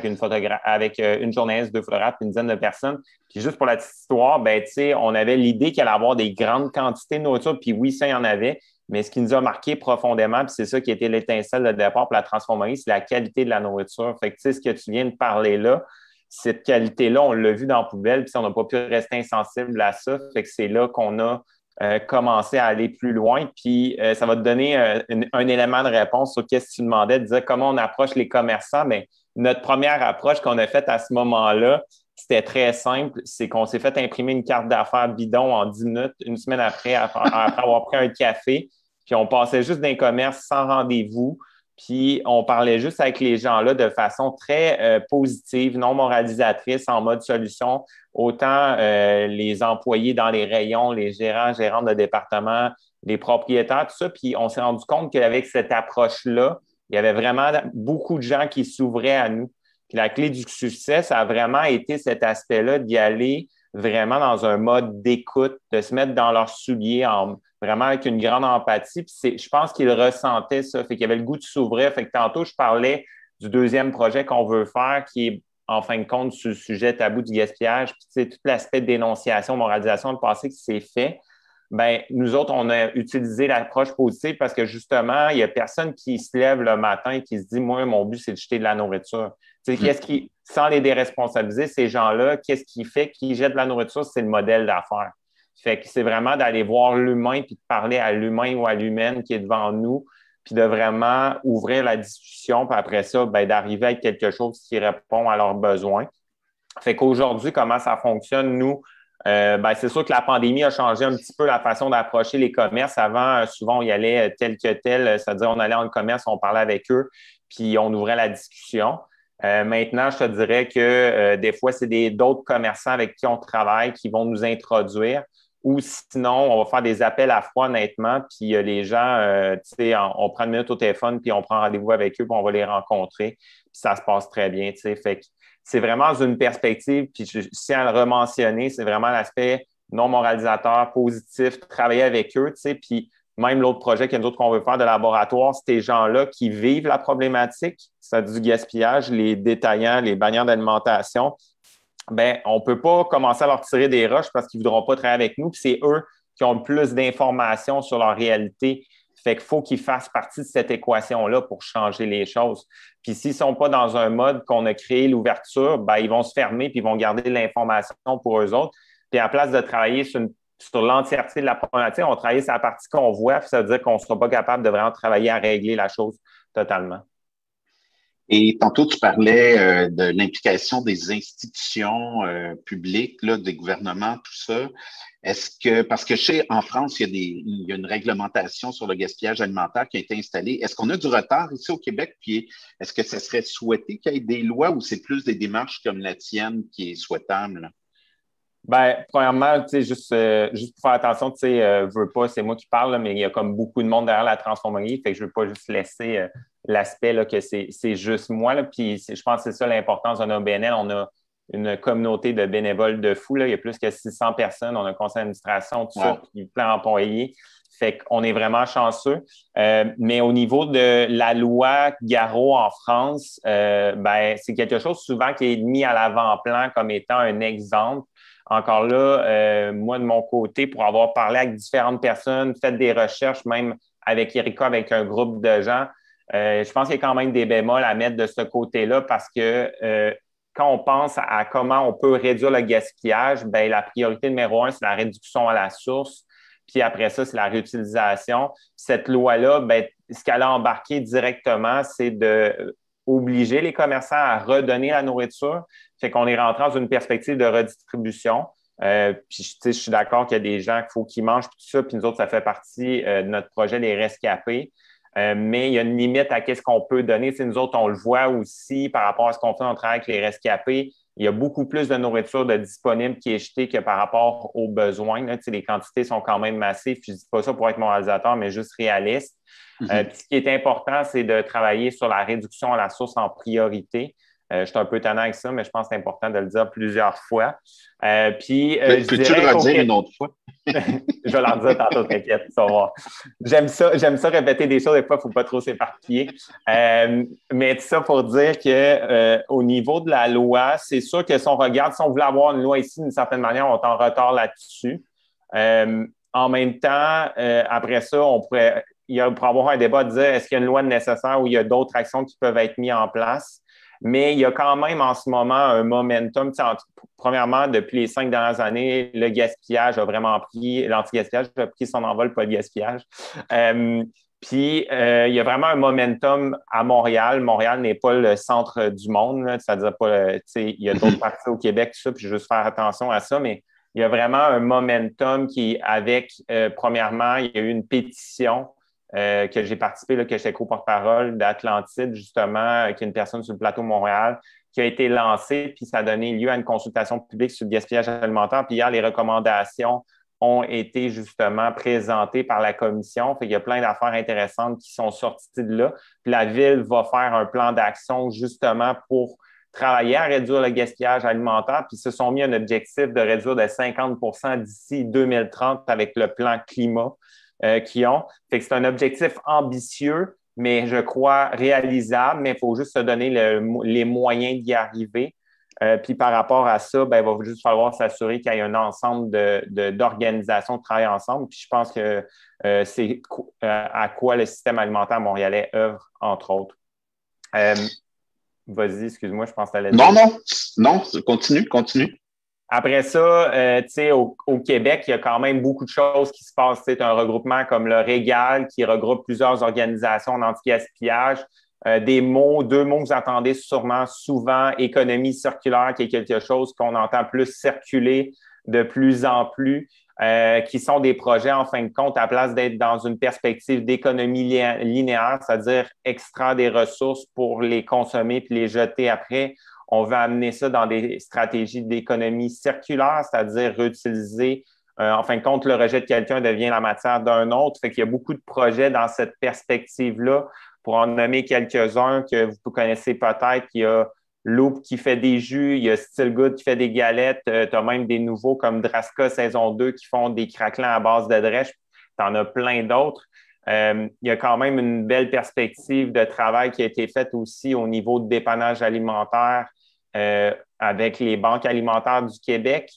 avec une journaliste, 2 photographes, une dizaine de personnes. Puis juste pour la petite histoire, ben, tu sais, on avait l'idée qu'il allait avoir des grandes quantités de nourriture. Puis oui, ça, il y en avait. Mais ce qui nous a marqué profondément, puis c'est ça qui a été l'étincelle de départ pour la transformerie, c'est la qualité de la nourriture. Fait que tu sais, ce que tu viens de parler là, cette qualité-là, on l'a vu dans la poubelle, puis on n'a pas pu rester insensible à ça. Fait que c'est là qu'on a commencé à aller plus loin. Puis ça va te donner un élément de réponse sur ce que tu demandais, de dire comment on approche les commerçants. Mais notre première approche qu'on a faite à ce moment-là, c'était très simple. C'est qu'on s'est fait imprimer une carte d'affaires bidon en 10 minutes, une semaine après avoir pris un café. Puis on passait juste d'un commerce sans rendez-vous. Puis, on parlait juste avec les gens-là de façon très positive, non moralisatrice, en mode solution. Autant les employés dans les rayons, les gérants, gérantes de département, les propriétaires, tout ça. Puis, on s'est rendu compte qu'avec cette approche-là, il y avait vraiment beaucoup de gens qui s'ouvraient à nous. Puis, la clé du succès, ça a vraiment été cet aspect-là d'y aller vraiment dans un mode d'écoute, de se mettre dans leurs souliers, vraiment avec une grande empathie. Puis je pense qu'ils ressentaient ça, fait qu'il y avait le goût de s'ouvrir. Fait que tantôt, je parlais du deuxième projet qu'on veut faire, qui est en fin de compte sur le sujet tabou du gaspillage, puis tout l'aspect de dénonciation, moralisation, le passé qui s'est fait. Bien, nous autres, on a utilisé l'approche positive parce que justement, il n'y a personne qui se lève le matin et qui se dit, moi, mon but, c'est de jeter de la nourriture. Sans les déresponsabiliser, ces gens-là, qu'est-ce qui fait qu'ils jettent de la nourriture? C'est le modèle d'affaires. Fait que c'est vraiment d'aller voir l'humain puis de parler à l'humain ou à l'humaine qui est devant nous, puis de vraiment ouvrir la discussion, puis après ça, bien, d'arriver avec quelque chose qui répond à leurs besoins. Fait qu'aujourd'hui, comment ça fonctionne, nous? Ben, c'est sûr que la pandémie a changé un petit peu la façon d'approcher les commerces. Avant, souvent, on y allait tel que tel, c'est-à-dire on allait en commerce, on parlait avec eux, puis on ouvrait la discussion. Maintenant, je te dirais que des fois, c'est d'autres commerçants avec qui on travaille qui vont nous introduire. Ou sinon, on va faire des appels à froid, honnêtement, puis les gens, on prend une minute au téléphone, puis on prend rendez-vous avec eux, puis on va les rencontrer, puis ça se passe très bien, tu sais. Fait que c'est vraiment dans une perspective, puis je tiens à le rementionner, c'est vraiment l'aspect non moralisateur, positif, travailler avec eux, tu sais, puis même l'autre projet qu'on veut faire de laboratoire, c'est ces gens-là qui vivent la problématique, c'est du gaspillage, les détaillants, les bannières d'alimentation. Bien, on ne peut pas commencer à leur tirer des roches parce qu'ils ne voudront pas travailler avec nous, puis c'est eux qui ont le plus d'informations sur leur réalité. Fait qu'il faut qu'ils fassent partie de cette équation-là pour changer les choses. Puis s'ils ne sont pas dans un mode qu'on a créé l'ouverture, bien, ils vont se fermer puis ils vont garder l'information pour eux autres. Puis à place de travailler sur l'entièreté de la problématique, on travaille sur la partie qu'on voit, puis ça veut dire qu'on ne sera pas capable de vraiment travailler à régler la chose totalement. Et tantôt, tu parlais de l'implication des institutions publiques, là, des gouvernements, tout ça. Parce que en France, il y a une réglementation sur le gaspillage alimentaire qui a été installée. Est-ce qu'on a du retard ici au Québec? Puis est-ce que ça serait souhaité qu'il y ait des lois ou c'est plus des démarches comme la tienne qui est souhaitable, là? Bien, premièrement, tu sais, juste pour faire attention, tu sais, veux pas, c'est moi qui parle, là, mais il y a comme beaucoup de monde derrière la transformerie, fait que je veux pas juste laisser l'aspect là, que c'est juste moi, là, puis je pense que c'est ça l'importance d'un OBNL. On a une communauté de bénévoles de fou, là. Il y a plus que 600 personnes, on a un conseil d'administration, tout ça, puis plein d'employés. Fait qu'on est vraiment chanceux. Mais au niveau de la loi Garot en France, ben, c'est quelque chose souvent qui est mis à l'avant-plan comme étant un exemple. Encore là, moi, de mon côté, pour avoir parlé avec différentes personnes, fait des recherches, même avec Erika, avec un groupe de gens, je pense qu'il y a quand même des bémols à mettre de ce côté-là parce que quand on pense à comment on peut réduire le gaspillage, bien, la priorité numéro 1, c'est la réduction à la source. Puis après ça, c'est la réutilisation. Cette loi-là, bien, ce qu'elle a embarqué directement, c'est d'obliger les commerçants à redonner la nourriture. Fait qu'on est rentré dans une perspective de redistribution. Puis, je suis d'accord qu'il y a des gens qu'il faut qu'ils mangent, puis tout ça. Puis nous autres, ça fait partie de notre projet des rescapés. Mais il y a une limite à ce qu'on peut donner. T'sais, nous autres, on le voit aussi par rapport à ce qu'on fait, on travaille avec les rescapés. Il y a beaucoup plus de nourriture disponible qui est jetée que par rapport aux besoins. Là. Les quantités sont quand même massives. Je ne dis pas ça pour être moralisateur, mais juste réaliste. Puis ce qui est important, c'est de travailler sur la réduction à la source en priorité. Je suis un peu tannant avec ça, mais je pense que c'est important de le dire plusieurs fois. Puis, peux-tu le redire une autre fois? Je vais leur dire tantôt, t'inquiète, tu vas voir. J'aime ça répéter des choses, des fois, il ne faut pas trop s'éparpiller. Mais tout ça pour dire qu'au niveau de la loi, c'est sûr que si on voulait avoir une loi ici, d'une certaine manière, on est en retard là-dessus. En même temps, après ça, il pourrait avoir un débat de dire est-ce qu'il y a une loi nécessaire ou il y a d'autres actions qui peuvent être mises en place. Mais il y a quand même en ce moment un momentum. Premièrement, depuis les 5 dernières années, le gaspillage a vraiment l'anti-gaspillage a pris son envol, pas le gaspillage. Puis, il y a vraiment un momentum à Montréal. Montréal n'est pas le centre du monde, là, c'est-à-dire il y a d'autres parties au Québec, tout ça, puis juste faire attention à ça, mais il y a vraiment un momentum qui, premièrement, il y a eu une pétition que j'ai participé, là, que j'étais co-porte-parole d'Atlantide, justement, qui est une personne sur le plateau de Montréal, qui a été lancée, puis ça a donné lieu à une consultation publique sur le gaspillage alimentaire. Puis hier, les recommandations ont été justement présentées par la commission. Fait qu'il y a plein d'affaires intéressantes qui sont sorties de là. Puis la Ville va faire un plan d'action justement pour travaillaient à réduire le gaspillage alimentaire, puis se sont mis un objectif de réduire de 50 d'ici 2030 avec le plan climat qu'ils ont. Fait que c'est un objectif ambitieux, mais je crois réalisable, mais il faut juste se donner les moyens d'y arriver. Puis par rapport à ça, ben, il va juste falloir s'assurer qu'il y ait un ensemble d'organisations de travail ensemble. Puis je pense que c'est à quoi le système alimentaire montréalais œuvre, entre autres. Vas-y, excuse-moi, je pense que tu allais dire. Non, continue. Après ça, tu sais, au Québec, il y a quand même beaucoup de choses qui se passent. C'est un regroupement comme le Régal qui regroupe plusieurs organisations en anti-gaspillage. Deux mots que vous entendez sûrement souvent, économie circulaire, qui est quelque chose qu'on entend plus circuler de plus en plus, qui sont des projets, en fin de compte, à place d'être dans une perspective d'économie linéaire, c'est-à-dire extraire des ressources pour les consommer puis les jeter après. On veut amener ça dans des stratégies d'économie circulaire, c'est-à-dire réutiliser. En fin de compte, le rejet de quelqu'un devient la matière d'un autre. Fait qu'il y a beaucoup de projets dans cette perspective-là. Pour en nommer quelques-uns que vous connaissez peut-être, il y a Loop qui fait des jus, il y a Still Good qui fait des galettes, tu as même des nouveaux comme Draska saison 2 qui font des craquelins à base de drèche, tu en as plein d'autres. Il y a quand même une belle perspective de travail qui a été faite aussi au niveau de dépannage alimentaire avec les banques alimentaires du Québec,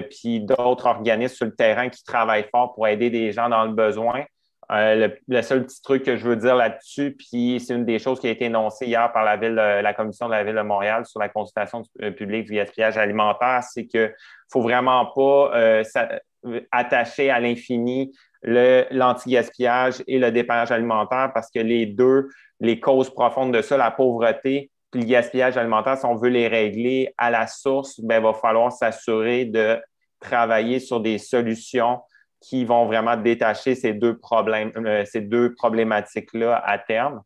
puis d'autres organismes sur le terrain qui travaillent fort pour aider des gens dans le besoin. Le seul petit truc que je veux dire là-dessus, puis c'est une des choses qui a été énoncée hier par la Commission de la Ville de Montréal sur la consultation publique du gaspillage alimentaire, c'est qu'il ne faut vraiment pas attacher à l'infini l'anti-gaspillage et le dépannage alimentaire parce que les deux, les causes profondes de ça, la pauvreté puis le gaspillage alimentaire, si on veut les régler à la source, ben, il va falloir s'assurer de travailler sur des solutions qui vont vraiment détacher ces deux problématiques-là à terme.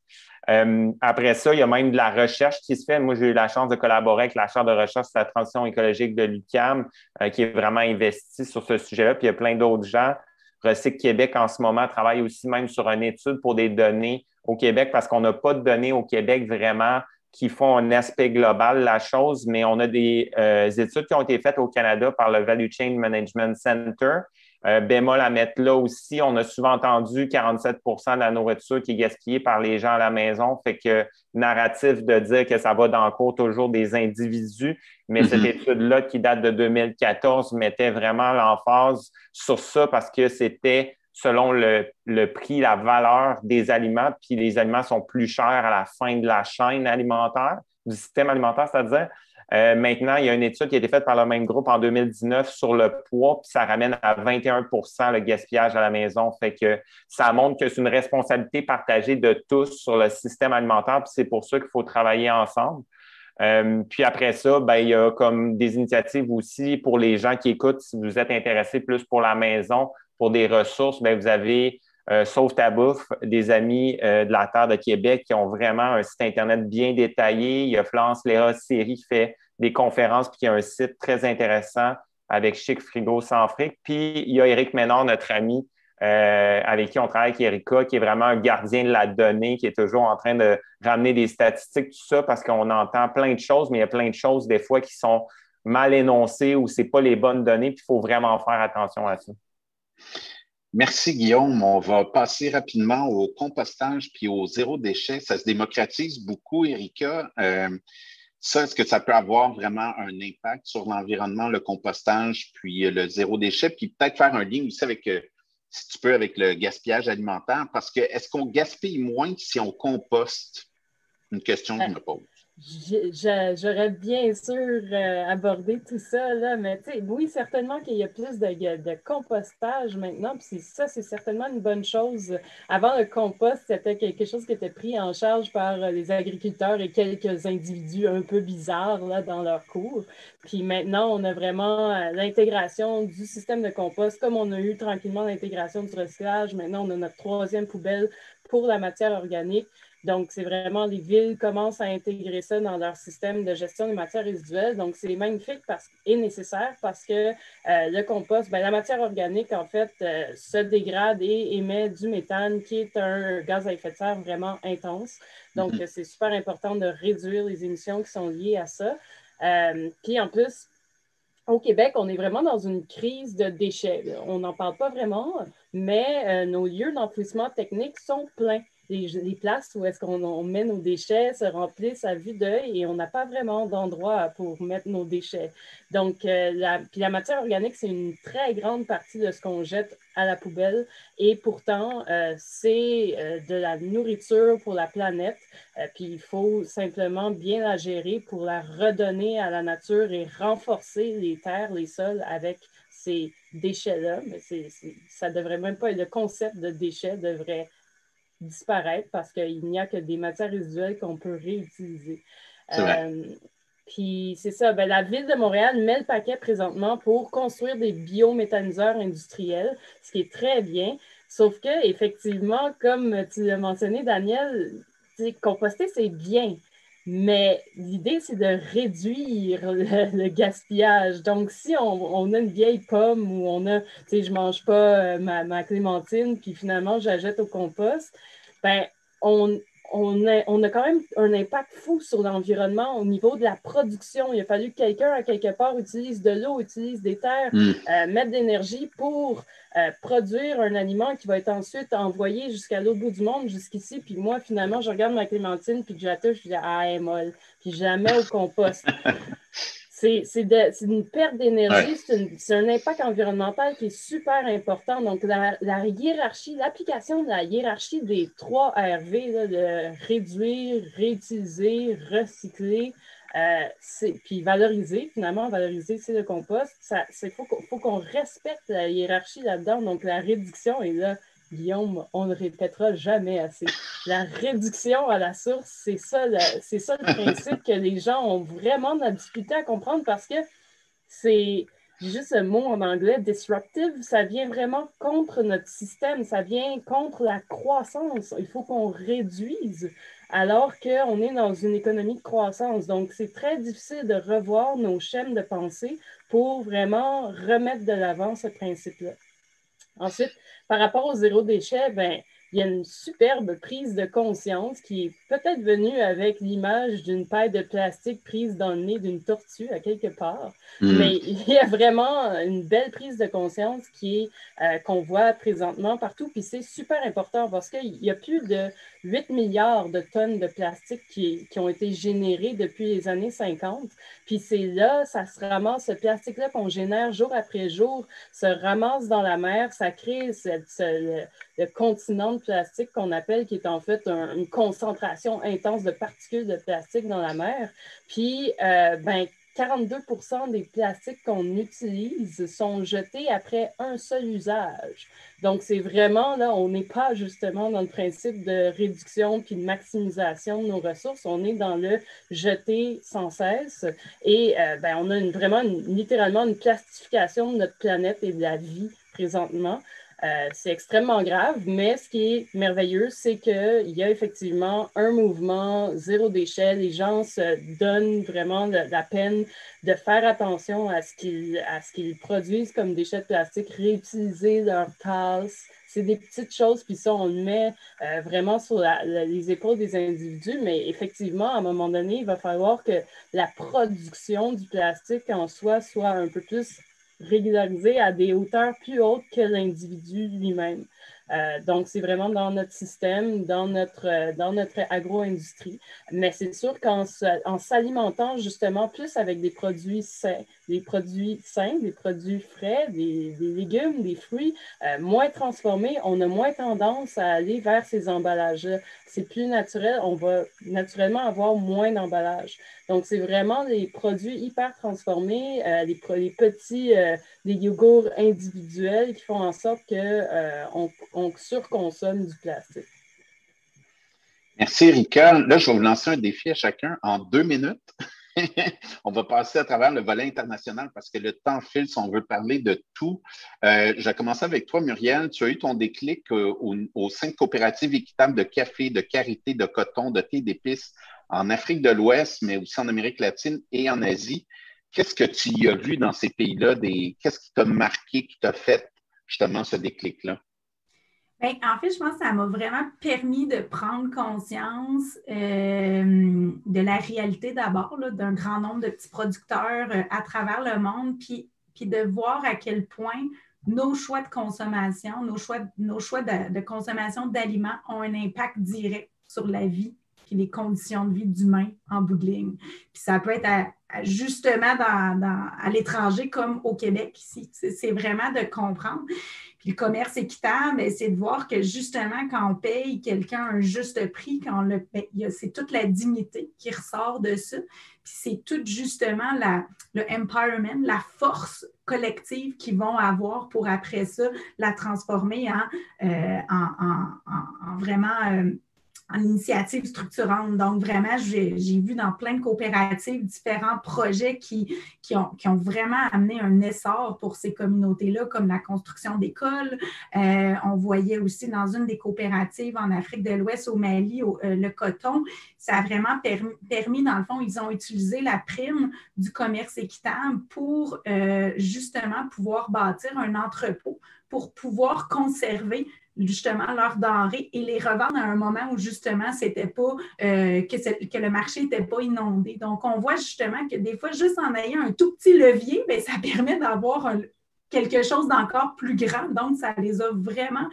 Après ça, il y a même de la recherche qui se fait. Moi, j'ai eu la chance de collaborer avec la chaire de recherche sur la transition écologique de l'UQAM, qui est vraiment investie sur ce sujet-là. Puis il y a plein d'autres gens. Recycle Québec, en ce moment, travaille aussi même sur une étude pour des données au Québec parce qu'on n'a pas de données au Québec vraiment qui font un aspect global de la chose, mais on a des études qui ont été faites au Canada par le Value Chain Management Center. Bémol à mettre là aussi, on a souvent entendu 47 de la nourriture qui est gaspillée par les gens à la maison, fait que narratif de dire que ça va dans le cours toujours des individus, mais cette étude-là qui date de 2014 mettait vraiment l'emphase sur ça parce que c'était selon le prix, la valeur des aliments, puis les aliments sont plus chers à la fin de la chaîne alimentaire, du système alimentaire, c'est-à-dire. Maintenant, il y a une étude qui a été faite par le même groupe en 2019 sur le poids, puis ça ramène à 21 le gaspillage à la maison. Fait que ça montre que c'est une responsabilité partagée de tous sur le système alimentaire, puis c'est pour ça qu'il faut travailler ensemble. Puis après ça, ben, il y a comme des initiatives aussi pour les gens qui écoutent, si vous êtes intéressés plus pour la maison, pour des ressources, ben, vous avez Sauve ta bouffe, des amis de la Terre de Québec qui ont vraiment un site Internet bien détaillé. Il y a Florence Léa Seri qui fait des conférences puis qui a un site très intéressant avec Chic Frigo sans fric. Puis il y a Éric Ménard, notre ami, avec qui on travaille avec Erika, qui est vraiment un gardien de la donnée, qui est toujours en train de ramener des statistiques, tout ça, parce qu'on entend plein de choses, mais il y a plein de choses des fois qui sont mal énoncées ou c'est pas les bonnes données, puis il faut vraiment faire attention à ça. Merci, Guillaume. On va passer rapidement au compostage puis au zéro déchet. Ça se démocratise beaucoup, Erika. Ça, est-ce que ça peut avoir vraiment un impact sur l'environnement, le compostage, puis le zéro déchet, puis peut-être faire un lien aussi avec, si tu peux, avec le gaspillage alimentaire, parce que est-ce qu'on gaspille moins si on composte? Une question que je me pose. J'aurais bien sûr abordé tout ça, là, mais oui, certainement qu'il y a plus de compostage maintenant, puis ça, c'est certainement une bonne chose. Avant, le compost, c'était quelque chose qui était pris en charge par les agriculteurs et quelques individus un peu bizarres là, dans leur cours. Puis maintenant, on a vraiment l'intégration du système de compost, comme on a eu tranquillement l'intégration du recyclage. Maintenant, on a notre 3e poubelle pour la matière organique. Donc, c'est vraiment, les villes commencent à intégrer ça dans leur système de gestion des matières résiduelles. Donc, c'est magnifique et nécessaire parce que le compost, la matière organique, en fait, se dégrade et émet du méthane, qui est un gaz à effet de serre vraiment intense. Donc, c'est super important de réduire les émissions qui sont liées à ça. Puis, en plus, au Québec, on est vraiment dans une crise de déchets. On n'en parle pas vraiment, mais nos lieux d'enfouissement technique sont pleins. Les places où est-ce qu'on met nos déchets se remplissent à vue d'œil et on n'a pas vraiment d'endroit pour mettre nos déchets. Donc, la matière organique, c'est une très grande partie de ce qu'on jette à la poubelle et pourtant, c'est de la nourriture pour la planète. Puis, il faut simplement bien la gérer pour la redonner à la nature et renforcer les terres, les sols avec ces déchets-là. Mais ça devrait même pas être le concept de déchets devrait disparaître parce qu'il n'y a que des matières résiduelles qu'on peut réutiliser. Puis c'est ça, la Ville de Montréal met le paquet présentement pour construire des biométhaniseurs industriels, ce qui est très bien, sauf que effectivement, comme tu l'as mentionné, Daniel, composter, c'est bien, mais l'idée, c'est de réduire le gaspillage. Donc, si on a une vieille pomme ou on a, je ne mange pas ma clémentine, puis finalement, je la jette au compost, on a quand même un impact fou sur l'environnement au niveau de la production. Il a fallu que quelqu'un, à quelque part, utilise de l'eau, utilise des terres, mette de l'énergie pour produire un aliment qui va être ensuite envoyé jusqu'à l'autre bout du monde, jusqu'ici. Puis moi, finalement, je regarde ma clémentine, puis je la touche, je dis « Ah, elle est molle », puis je la mets au compost. C'est une perte d'énergie, c'est un impact environnemental qui est super important. Donc, la hiérarchie, l'application de la hiérarchie des 3 RV, là, de réduire, réutiliser, recycler, puis valoriser, finalement, valoriser, c'est le compost. Il faut qu'on respecte la hiérarchie là-dedans. Donc, la réduction est là. Guillaume, on ne répétera jamais assez. La réduction à la source, c'est ça le principe que les gens ont vraiment de la difficulté à comprendre parce que c'est juste un mot en anglais, disruptive, ça vient vraiment contre notre système, ça vient contre la croissance. Il faut qu'on réduise alors qu'on est dans une économie de croissance. Donc, c'est très difficile de revoir nos chaînes de pensée pour vraiment remettre de l'avant ce principe-là. Ensuite, par rapport au zéro déchet, il y a une superbe prise de conscience qui est peut-être venue avec l'image d'une paille de plastique prise dans le nez d'une tortue à quelque part. Mais il y a vraiment une belle prise de conscience qu'on voit présentement partout. Puis c'est super important parce qu'il y a plus de 8 milliards de tonnes de plastique qui ont été générées depuis les années 50. Puis c'est là, ça se ramasse, ce plastique-là qu'on génère jour après jour, se ramasse dans la mer, ça crée le continent de plastique qu'on appelle, qui est en fait une concentration intense de particules de plastique dans la mer. Puis, 42% des plastiques qu'on utilise sont jetés après un seul usage. Donc, c'est vraiment, là, on n'est pas justement dans le principe de réduction puis de maximisation de nos ressources. On est dans le jeter sans cesse. Et on a littéralement une plastification de notre planète et de la vie présentement. C'est extrêmement grave, mais ce qui est merveilleux, c'est qu'il y a effectivement un mouvement zéro déchet. Les gens se donnent vraiment la peine de faire attention à ce qu'ils produisent comme déchets de plastique, réutiliser leurs tasses. C'est des petites choses, puis ça, on le met vraiment sur les épaules des individus, mais effectivement, à un moment donné, il va falloir que la production du plastique en soi soit un peu plus régularisé à des hauteurs plus hautes que l'individu lui-même. Donc, c'est vraiment dans notre système, dans notre agro-industrie. Mais c'est sûr qu'en s'alimentant justement plus avec des produits sains, des produits frais, des légumes, des fruits, moins transformés, on a moins tendance à aller vers ces emballages-là. C'est plus naturel, on va naturellement avoir moins d'emballages. Donc, c'est vraiment les produits hyper transformés, les petits les yogourts individuels qui font en sorte qu'on surconsomme du plastique. Merci, Rika. Là, je vais vous lancer un défi à chacun en 2 minutes. On va passer à travers le volet international parce que le temps file si on veut parler de tout. Je vais commencer avec toi, Muriel. Tu as eu ton déclic au sein de coopératives équitables de café, de karité, de coton, de thé d'épices en Afrique de l'Ouest, mais aussi en Amérique latine et en Asie. Qu'est-ce que tu y as vu dans ces pays-là? Qu'est-ce qui t'a marqué, qui t'a fait justement ce déclic-là? Bien, en fait, je pense que ça m'a vraiment permis de prendre conscience de la réalité d'abord, d'un grand nombre de petits producteurs à travers le monde, puis de voir à quel point nos choix de consommation, nos choix de consommation d'aliments ont un impact direct sur la vie puis les conditions de vie d'humains en bout de ligne. Puis ça peut être justement à l'étranger comme au Québec ici. C'est vraiment de comprendre. Puis le commerce équitable, c'est de voir que justement, quand on paye quelqu'un un juste prix, c'est toute la dignité qui ressort de ça. Puis c'est tout justement le empowerment, la force collective qu'ils vont avoir pour après ça la transformer en vraiment en initiative structurante. Donc, vraiment, j'ai vu dans plein de coopératives différents projets qui ont vraiment amené un essor pour ces communautés-là, comme la construction d'écoles. On voyait aussi dans une des coopératives en Afrique de l'Ouest, au Mali, le coton. Ça a vraiment permis, dans le fond, ils ont utilisé la prime du commerce équitable pour justement pouvoir bâtir un entrepôt pour pouvoir conserver justement leurs denrées et les revendre à un moment où justement c'était pas que le marché n'était pas inondé. Donc, on voit justement que des fois, juste en ayant un tout petit levier, bien, ça permet d'avoir quelque chose d'encore plus grand. Donc, ça les a vraiment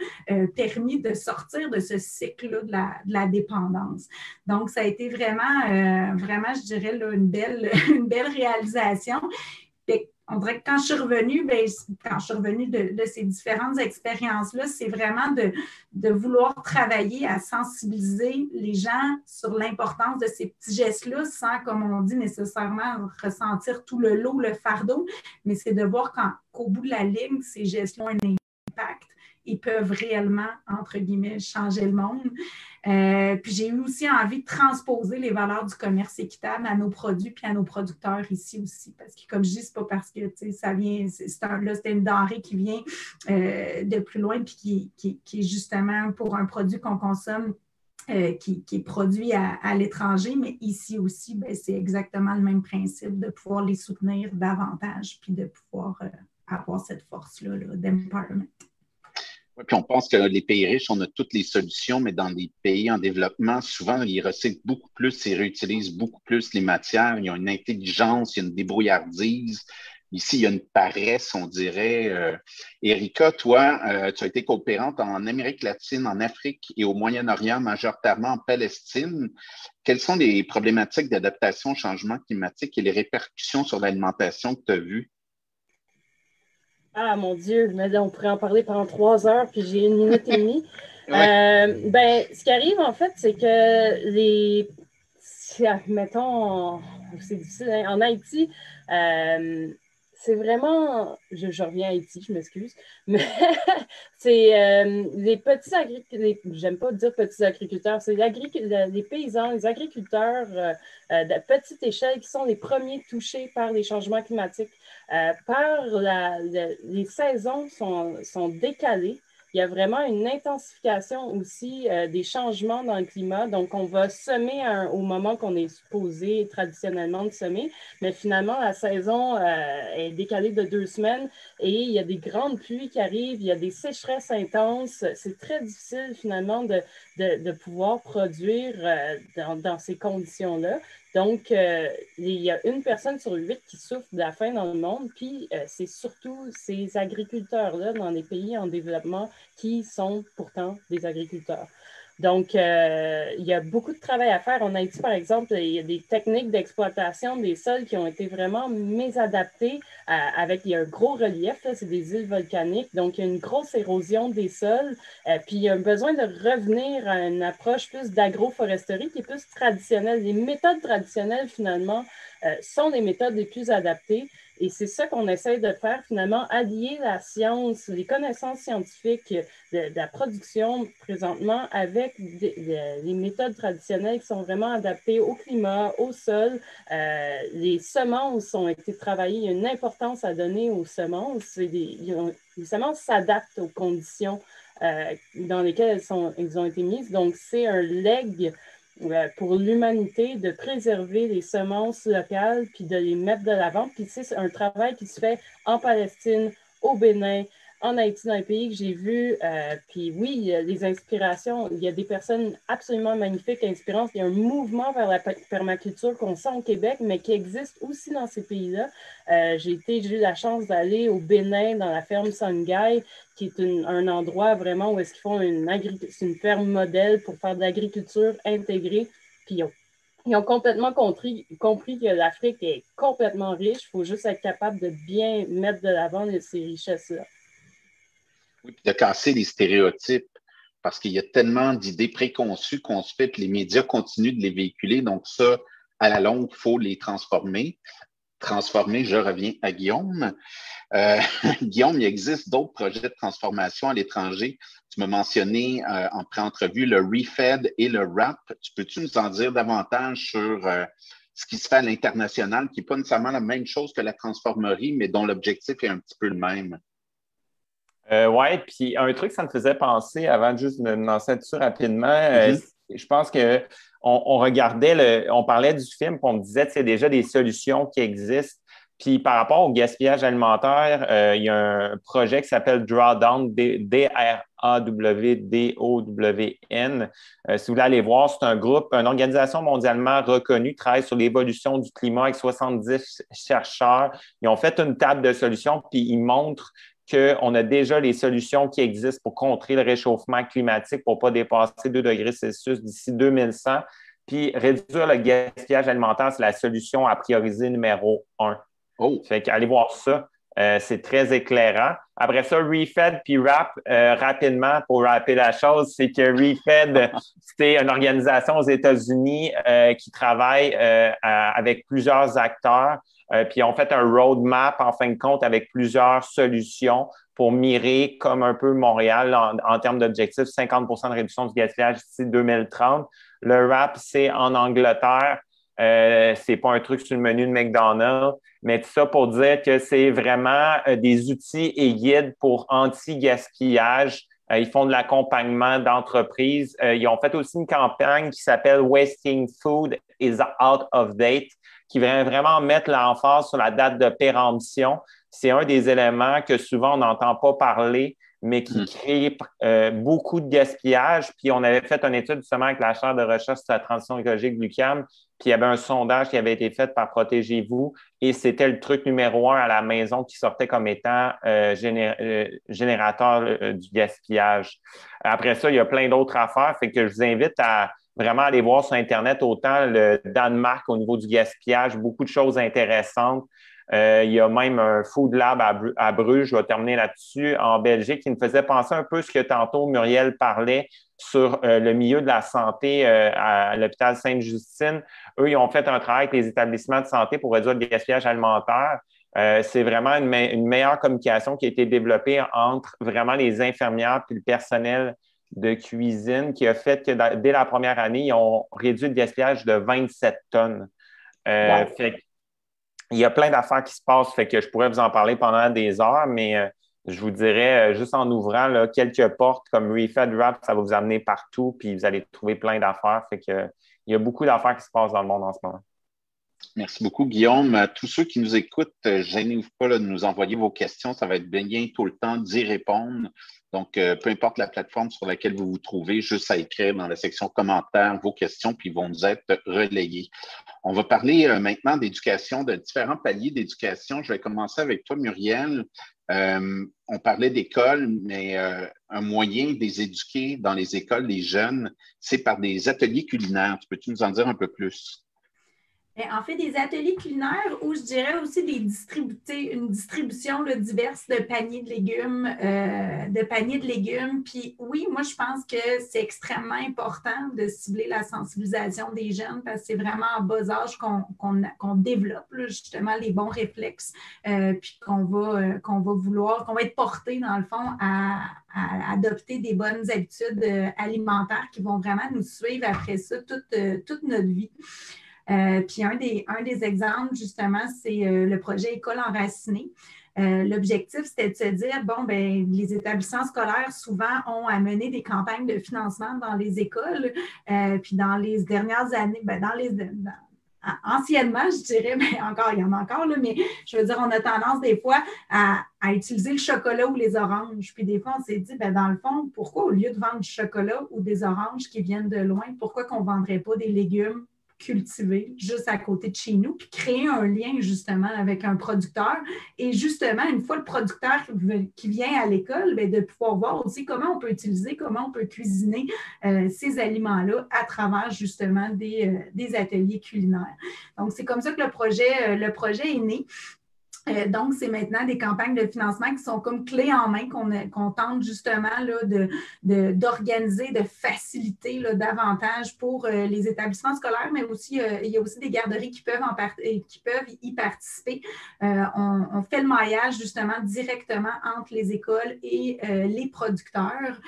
permis de sortir de ce cycle-là de la dépendance. Donc, ça a été vraiment, je dirais, là, une belle réalisation. Et on dirait que quand je suis revenue, de ces différentes expériences-là, c'est vraiment de vouloir travailler à sensibiliser les gens sur l'importance de ces petits gestes-là sans, comme on dit, nécessairement ressentir tout le lot, le fardeau, mais c'est de voir qu'au bout de la ligne, ces gestes-là ont un impact. Ils peuvent réellement, entre guillemets, changer le monde. Puis j'ai eu aussi envie de transposer les valeurs du commerce équitable à nos produits puis à nos producteurs ici aussi. Parce que, comme je dis, c'est pas parce que ça vient, c'est une denrée qui vient de plus loin puis qui est justement pour un produit qu'on consomme qui est produit à l'étranger, mais ici aussi, bien, c'est exactement le même principe de pouvoir les soutenir davantage puis de pouvoir avoir cette force-là d'empowerment. Oui, puis on pense que les pays riches, on a toutes les solutions, mais dans les pays en développement, souvent, ils recyclent beaucoup plus, ils réutilisent beaucoup plus les matières, ils ont une intelligence, il y a une débrouillardise. Ici, il y a une paresse, on dirait. Erika, toi, tu as été coopérante en Amérique latine, en Afrique et au Moyen-Orient, majoritairement en Palestine. Quelles sont les problématiques d'adaptation au changement climatique et les répercussions sur l'alimentation que tu as vues? Ah, mon Dieu, mais on pourrait en parler pendant 3 heures, puis j'ai 1 minute et demie. Ce qui arrive, en fait, c'est que mettons, c'est difficile, hein, en Haïti, c'est vraiment, je reviens à Haïti, je m'excuse, mais c'est les petits agriculteurs, j'aime pas dire petits agriculteurs, c'est les paysans, les agriculteurs de petite échelle qui sont les premiers touchés par les changements climatiques. Les saisons sont décalées. Il y a vraiment une intensification aussi des changements dans le climat. Donc, on va semer au moment qu'on est supposé traditionnellement de semer, mais finalement, la saison est décalée de 2 semaines et il y a des grandes pluies qui arrivent, il y a des sécheresses intenses. C'est très difficile finalement de pouvoir produire dans ces conditions-là. Donc, il y a 1 personne sur 8 qui souffre de la faim dans le monde, puis c'est surtout ces agriculteurs-là dans les pays en développement qui sont pourtant des agriculteurs. Donc, il y a beaucoup de travail à faire. En Haïti, par exemple, il y a des techniques d'exploitation des sols qui ont été vraiment mésadaptées il y a un gros relief, c'est des îles volcaniques, donc il y a une grosse érosion des sols, puis il y a un besoin de revenir à une approche plus d'agroforesterie qui est plus traditionnelle. Les méthodes traditionnelles, finalement, sont les méthodes les plus adaptées. Et c'est ça qu'on essaie de faire finalement, allier la science, les connaissances scientifiques de la production présentement avec les méthodes traditionnelles qui sont vraiment adaptées au climat, au sol. Les semences ont été travaillées, il y a une importance à donner aux semences. Les semences s'adaptent aux conditions dans lesquelles elles ont été mises. Donc, c'est un legs pour l'humanité de préserver les semences locales puis de les mettre de l'avant. Puis c'est un travail qui se fait en Palestine, au Bénin, en Haïti, dans les pays que j'ai vus. Puis oui, les inspirations, il y a des personnes absolument magnifiques, inspirantes. Il y a un mouvement vers la permaculture qu'on sent au Québec, mais qui existe aussi dans ces pays-là. J'ai eu la chance d'aller au Bénin, dans la ferme Sangay, qui est un endroit vraiment où est-ce qu'ils font c'est une ferme modèle pour faire de l'agriculture intégrée. Puis ils ont complètement compris que l'Afrique est complètement riche. Il faut juste être capable de bien mettre de l'avant ces richesses-là. Oui, puis de casser les stéréotypes, parce qu'il y a tellement d'idées préconçues qu'on se fait, puis les médias continuent de les véhiculer. Donc ça, à la longue, il faut les transformer. Je reviens à Guillaume. Guillaume, il existe d'autres projets de transformation à l'étranger. Tu m'as mentionné en pré-entrevue le ReFed et le WRAP. Peux-tu nous en dire davantage sur ce qui se fait à l'international, qui n'est pas nécessairement la même chose que la transformerie, mais dont l'objectif est un petit peu le même? Oui, puis un truc, ça me faisait penser, avant de juste me lancer dessus rapidement, je pense qu'on regardait, on parlait du film, puis on me disait, c'est déjà des solutions qui existent. Puis par rapport au gaspillage alimentaire, il y a un projet qui s'appelle Drawdown, D-R-A-W-D-O-W-N. Si vous voulez aller voir, c'est un groupe, une organisation mondialement reconnue qui travaille sur l'évolution du climat avec 70 chercheurs. Ils ont fait une table de solutions, puis ils montrent qu'on a déjà les solutions qui existent pour contrer le réchauffement climatique pour ne pas dépasser 2 degrés Celsius d'ici 2100. Puis réduire le gaspillage alimentaire, c'est la solution à prioriser numéro 1. Oh. Fait qu'allez voir ça. C'est très éclairant. Après ça, ReFed puis WRAP, rapidement, pour rappeler la chose, c'est que ReFed, c'est une organisation aux États-Unis qui travaille avec plusieurs acteurs. Puis on fait un roadmap, en fin de compte, avec plusieurs solutions pour mirer, comme un peu Montréal, en termes d'objectifs, 50 de réduction du gaspillage d'ici 2030. Le WRAP, c'est en Angleterre. C'est pas un truc sur le menu de McDonald's, mais tout ça pour dire que c'est vraiment des outils et guides pour anti-gaspillage. Ils font de l'accompagnement d'entreprises. Ils ont fait aussi une campagne qui s'appelle Wasting Food is out of date, qui vient vraiment mettre l'emphase sur la date de péremption. C'est un des éléments que souvent on n'entend pas parler, mais qui crée beaucoup de gaspillage. Puis on avait fait une étude justement avec la chaire de recherche sur la transition écologique de l'UQAM, puis il y avait un sondage qui avait été fait par Protégez-vous, et c'était le truc numéro 1 à la maison qui sortait comme étant générateur du gaspillage. Après ça, il y a plein d'autres affaires, fait que je vous invite à vraiment aller voir sur Internet autant le Danemark au niveau du gaspillage, beaucoup de choses intéressantes. Il y a même un Food Lab à Bruges, je vais terminer là-dessus, en Belgique, qui me faisait penser un peu ce que tantôt Muriel parlait sur le milieu de la santé à l'hôpital Sainte-Justine. Eux, ils ont fait un travail avec les établissements de santé pour réduire le gaspillage alimentaire. C'est vraiment une meilleure communication qui a été développée entre vraiment les infirmières et le personnel de cuisine qui a fait que dès la première année, ils ont réduit le gaspillage de 27 tonnes. Fait il y a plein d'affaires qui se passent, fait que je pourrais vous en parler pendant des heures, mais je vous dirais, juste en ouvrant là, quelques portes comme ReFed, WRAP, ça va vous amener partout, puis vous allez trouver plein d'affaires. Fait que il y a beaucoup d'affaires qui se passent dans le monde en ce moment. Merci beaucoup, Guillaume. À tous ceux qui nous écoutent, gênez-vous pas là, de nous envoyer vos questions. Ça va être bien tout le temps d'y répondre. Donc, peu importe la plateforme sur laquelle vous vous trouvez, juste à écrire dans la section commentaires vos questions, puis ils vont nous être relayées. On va parler maintenant d'éducation, de différents paliers d'éducation. Je vais commencer avec toi, Muriel. On parlait d'école, mais un moyen de les éduquer dans les écoles, les jeunes, c'est par des ateliers culinaires. Peux-tu nous en dire un peu plus? En fait, des ateliers culinaires ou je dirais aussi une distribution là, diverse de paniers de légumes. Puis oui, moi, je pense que c'est extrêmement important de cibler la sensibilisation des jeunes parce que c'est vraiment en bas âge qu'on développe là, justement les bons réflexes, puis qu'on va être porté, dans le fond, à adopter des bonnes habitudes alimentaires qui vont vraiment nous suivre après ça toute notre vie. Puis un des exemples, justement, c'est le projet École enracinée. L'objectif, c'était de se dire, les établissements scolaires, souvent, ont à mener des campagnes de financement dans les écoles. Puis dans les dernières années, anciennement, je dirais, mais encore, il y en a encore, là, mais je veux dire, on a tendance des fois à utiliser le chocolat ou les oranges. Puis des fois, on s'est dit, dans le fond, pourquoi au lieu de vendre du chocolat ou des oranges qui viennent de loin, pourquoi qu'on ne vendrait pas des légumes cultiver juste à côté de chez nous, puis créer un lien justement avec un producteur. Et justement, une fois le producteur qui vient à l'école, de pouvoir voir aussi comment on peut utiliser, comment on peut cuisiner ces aliments-là à travers justement des ateliers culinaires. Donc, c'est comme ça que le projet est né. Donc, c'est maintenant des campagnes de financement qui sont comme clés en main qu'on tente justement là, d'organiser, de faciliter là, davantage pour les établissements scolaires, mais aussi, il y a aussi des garderies qui peuvent y participer. On fait le maillage justement directement entre les écoles et les producteurs.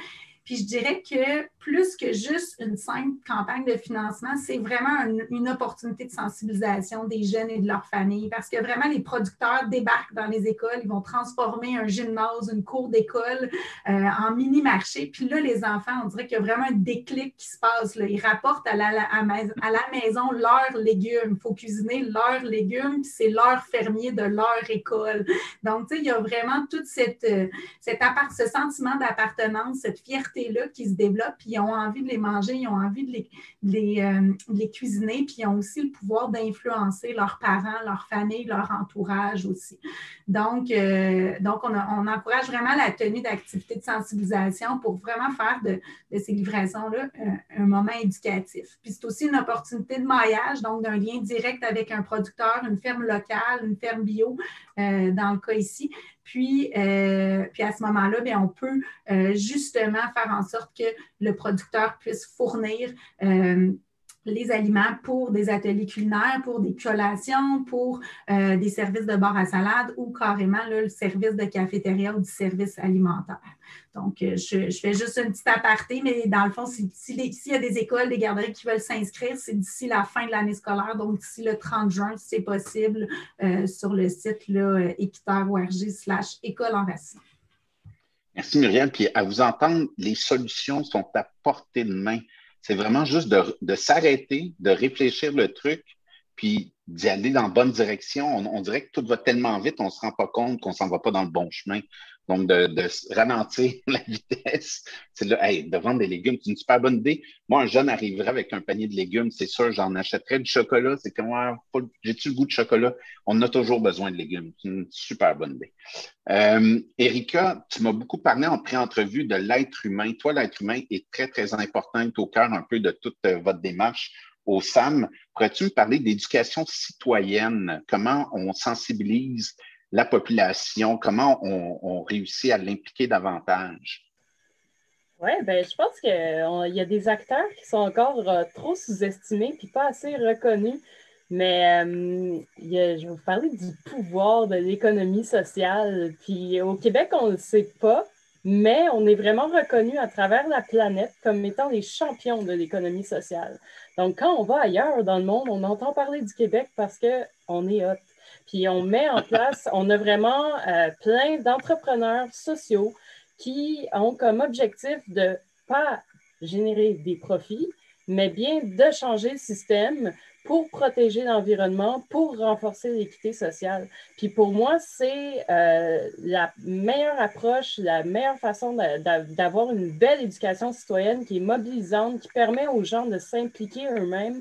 Puis je dirais que plus que juste une simple campagne de financement, c'est vraiment une opportunité de sensibilisation des jeunes et de leurs familles parce que vraiment les producteurs débarquent dans les écoles, ils vont transformer un gymnase, une cour d'école en mini-marché. Puis là, les enfants, on dirait qu'il y a vraiment un déclic qui se passe. Là. Ils rapportent à la maison leurs légumes. Il faut cuisiner leurs légumes, puis c'est leur fermier de leur école. Donc, tu sais, il y a vraiment tout ce sentiment d'appartenance, cette fierté-là qui se développe, puis ils ont envie de les manger, ils ont envie de les cuisiner, puis ils ont aussi le pouvoir d'influencer leurs parents, leur famille, leur entourage aussi. Donc on encourage vraiment la tenue d'activités de sensibilisation pour vraiment faire de ces livraisons-là un moment éducatif. Puis c'est aussi une opportunité de maillage, donc d'un lien direct avec un producteur, une ferme locale, une ferme bio, dans le cas ici. Puis à ce moment-là, on peut justement faire en sorte que le producteur puisse fournir les aliments pour des ateliers culinaires, pour des collations, pour des services de bar à salade ou carrément là, le service de cafétéria ou du service alimentaire. Donc, je fais juste une petite aparté, mais dans le fond, s'il y a des écoles, des garderies qui veulent s'inscrire, c'est d'ici la fin de l'année scolaire, donc d'ici le 30 juin, si c'est possible, sur le site équiteur.org/école enracinée. Merci Muriel. Puis à vous entendre, les solutions sont à portée de main. C'est vraiment juste de s'arrêter, de réfléchir le truc, puis d'y aller dans la bonne direction. On dirait que tout va tellement vite, on ne se rend pas compte qu'on ne s'en va pas dans le bon chemin. Donc, de ralentir la vitesse, c'est là, de vendre des légumes, c'est une super bonne idée. Moi, un jeune arriverait avec un panier de légumes, c'est sûr, j'en achèterais du chocolat. C'est comme, j'ai-tu le goût de chocolat? On a toujours besoin de légumes. C'est une super bonne idée. Erika, tu m'as beaucoup parlé en pré-entrevue de l'être humain. Toi, l'être humain est très, très important, est au cœur un peu de toute votre démarche au SAM. Pourrais-tu me parler d'éducation citoyenne? Comment on sensibilise la population, comment on réussit à l'impliquer davantage? Oui, je pense qu'il y a des acteurs qui sont encore trop sous-estimés puis pas assez reconnus. Mais je vais vous parler du pouvoir de l'économie sociale. Puis au Québec, on ne le sait pas, mais on est vraiment reconnu à travers la planète comme étant les champions de l'économie sociale. Donc, quand on va ailleurs dans le monde, on entend parler du Québec parce qu'on est hot. Puis on met en place, on a vraiment plein d'entrepreneurs sociaux qui ont comme objectif de ne pas générer des profits, mais bien de changer le système pour protéger l'environnement, pour renforcer l'équité sociale. Puis pour moi, c'est la meilleure approche, la meilleure façon d'avoir une belle éducation citoyenne qui est mobilisante, qui permet aux gens de s'impliquer eux-mêmes.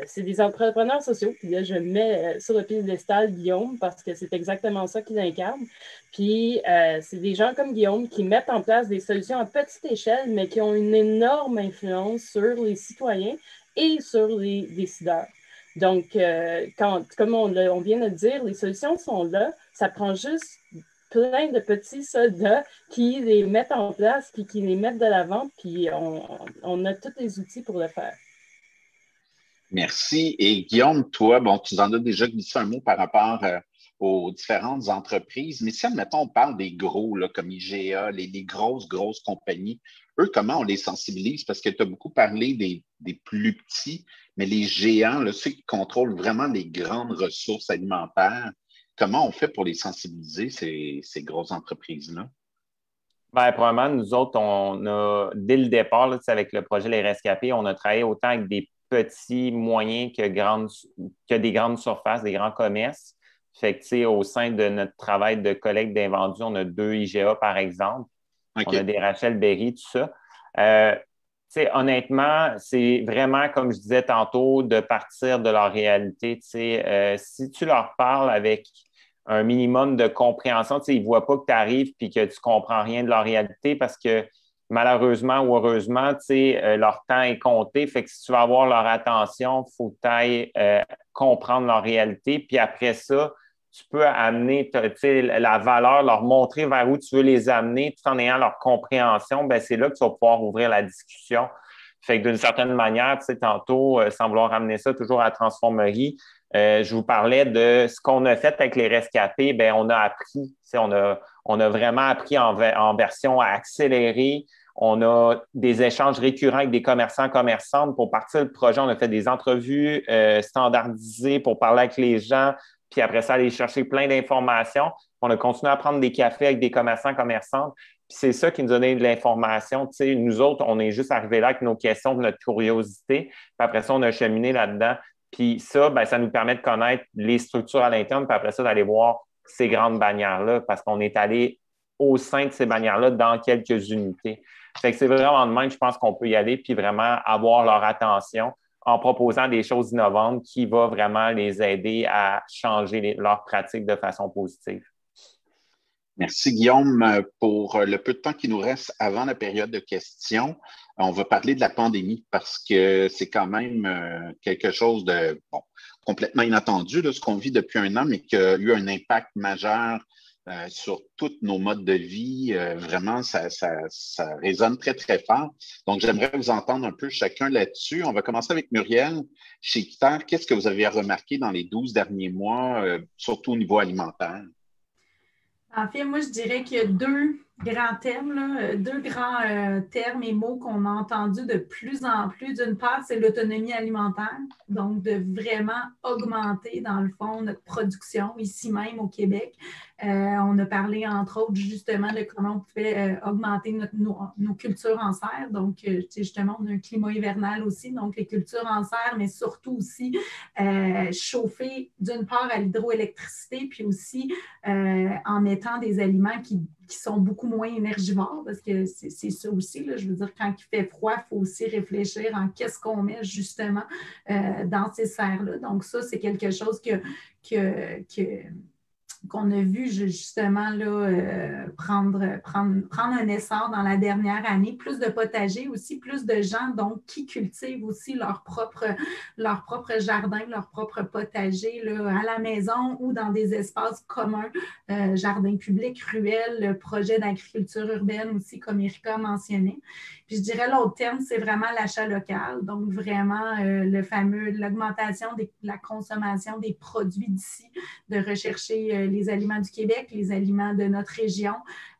C'est des entrepreneurs sociaux. Puis là, je mets sur le piédestal Guillaume parce que c'est exactement ça qu'il incarne. Puis c'est des gens comme Guillaume qui mettent en place des solutions à petite échelle, mais qui ont une énorme influence sur les citoyens et sur les décideurs. Donc, comme on vient de dire, les solutions sont là. Ça prend juste plein de petits soldats qui les mettent en place, puis qui les mettent de l'avant, puis on a tous les outils pour le faire. Merci. Et Guillaume, toi, bon, tu en as déjà glissé un mot par rapport aux différentes entreprises, mais si, admettons, on parle des gros, là, comme IGA, les grosses compagnies, eux, comment on les sensibilise? Parce que tu as beaucoup parlé des plus petits, mais les géants, là, ceux qui contrôlent vraiment les grandes ressources alimentaires, comment on fait pour les sensibiliser, ces grosses entreprises-là? Bien, probablement, nous autres, on a, dès le départ, là, avec le projet Les Rescapés, on a travaillé autant avec des petits, moyens que des grandes surfaces, des grands commerces. Fait que, tu sais, au sein de notre travail de collecte d'invendus, on a 2 IGA, par exemple. Okay. On a des Rachel Berry, tout ça. Honnêtement, c'est vraiment, comme je disais tantôt, de partir de leur réalité. Si tu leur parles avec un minimum de compréhension, ils ne voient pas que tu arrives et que tu ne comprends rien de leur réalité parce que malheureusement ou heureusement, leur temps est compté. Fait que si tu veux avoir leur attention, il faut que tu ailles comprendre leur réalité. Puis après ça, tu peux amener la valeur, leur montrer vers où tu veux les amener tout en ayant leur compréhension. Bien, c'est là que tu vas pouvoir ouvrir la discussion. Fait que d'une certaine manière, tantôt, sans vouloir ramener ça toujours à la transformerie, je vous parlais de ce qu'on a fait avec les rescapés. Bien, on a appris, on a vraiment appris en version accélérée. On a des échanges récurrents avec des commerçants, commerçantes. Pour partir du projet, on a fait des entrevues standardisées pour parler avec les gens, puis après ça, aller chercher plein d'informations. On a continué à prendre des cafés avec des commerçants, commerçantes. Puis c'est ça qui nous a donné de l'information. Nous autres, on est juste arrivés là avec nos questions, de notre curiosité. Puis après ça, on a cheminé là-dedans. Puis ça, bien, ça nous permet de connaître les structures à l'interne, puis après ça, d'aller voir ces grandes bannières-là, parce qu'on est allé au sein de ces bannières-là dans quelques unités. Fait que c'est vraiment de même, je pense qu'on peut y aller, puis vraiment avoir leur attention en proposant des choses innovantes qui vont vraiment les aider à changer leurs pratiques de façon positive. Merci, Guillaume. Pour le peu de temps qui nous reste avant la période de questions, on va parler de la pandémie parce que c'est quand même quelque chose de complètement inattendu, là, ce qu'on vit depuis 1 an, mais qui a eu un impact majeur sur tous nos modes de vie. Vraiment, ça résonne très, très fort. Donc, j'aimerais vous entendre un peu chacun là-dessus. On va commencer avec Muriel. Chez Équiterre, qu'est-ce que vous avez remarqué dans les 12 derniers mois, surtout au niveau alimentaire? En fait, moi, je dirais qu'il y a 2 grands thèmes, là, 2 grands termes et mots qu'on a entendus de plus en plus. D'une part, c'est l'autonomie alimentaire, donc de vraiment augmenter, dans le fond, notre production ici même au Québec. On a parlé, entre autres, justement, de comment on pouvait augmenter nos cultures en serre. Donc, justement, on a un climat hivernal aussi, donc les cultures en serre, mais surtout aussi chauffer, d'une part, à l'hydroélectricité, puis aussi en mettant des aliments qui sont beaucoup moins énergivores, parce que c'est ça aussi, là, je veux dire, quand il fait froid, il faut aussi réfléchir en qu'est-ce qu'on met justement dans ces serres-là. Donc ça, c'est quelque chose qu'on a vu justement là, prendre un essor dans la dernière année. Plus de potagers aussi, plus de gens donc, qui cultivent aussi leur propre jardin, leur propre potager là, à la maison ou dans des espaces communs, jardins publics, ruelles, projets d'agriculture urbaine aussi, comme Erika mentionnait. Puis je dirais l'autre terme, c'est vraiment l'achat local. Donc vraiment l'augmentation de la consommation des produits d'ici, de rechercher les aliments du Québec, les aliments de notre région.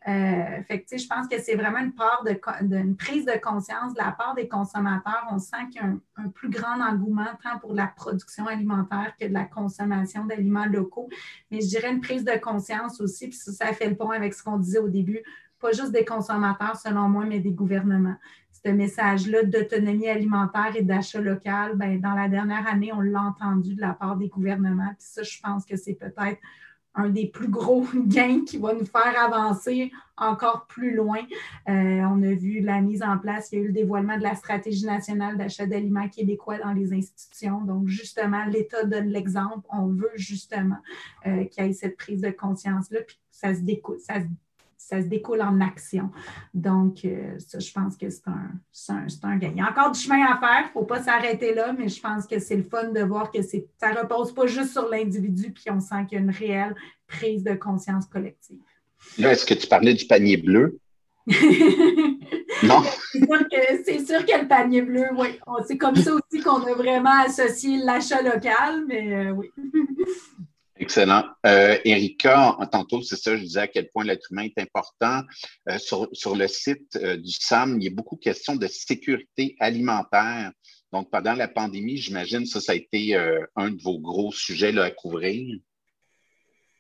Fait que, je pense que c'est vraiment une prise de conscience de la part des consommateurs. On sent qu'il y a un plus grand engouement tant pour la production alimentaire que de la consommation d'aliments locaux. Mais je dirais une prise de conscience aussi, puis ça fait le pont avec ce qu'on disait au début, pas juste des consommateurs selon moi, mais des gouvernements. Ce message-là d'autonomie alimentaire et d'achat local, bien, dans la dernière année, on l'a entendu de la part des gouvernements. Puis ça, je pense que c'est peut-être un des plus gros gains qui va nous faire avancer encore plus loin. On a vu la mise en place, il y a eu le dévoilement de la stratégie nationale d'achat d'aliments québécois dans les institutions. Donc, justement, l'État donne l'exemple. On veut justement qu'il y ait cette prise de conscience-là, puis ça ça se découle en action. Donc, ça, je pense que c'est un gain. Il y a encore du chemin à faire, il ne faut pas s'arrêter là, mais je pense que c'est le fun de voir que ça ne repose pas juste sur l'individu, puis on sent qu'il y a une réelle prise de conscience collective. Là, est-ce que tu parlais du panier bleu? Non? C'est sûr que le panier bleu, oui. C'est comme ça aussi qu'on a vraiment associé l'achat local, mais oui. Excellent. Erika, tantôt, c'est ça, je disais à quel point l'être humain est important. Sur le site du SAM, il y a beaucoup de questions de sécurité alimentaire. Donc, pendant la pandémie, j'imagine ça a été un de vos gros sujets là, à couvrir.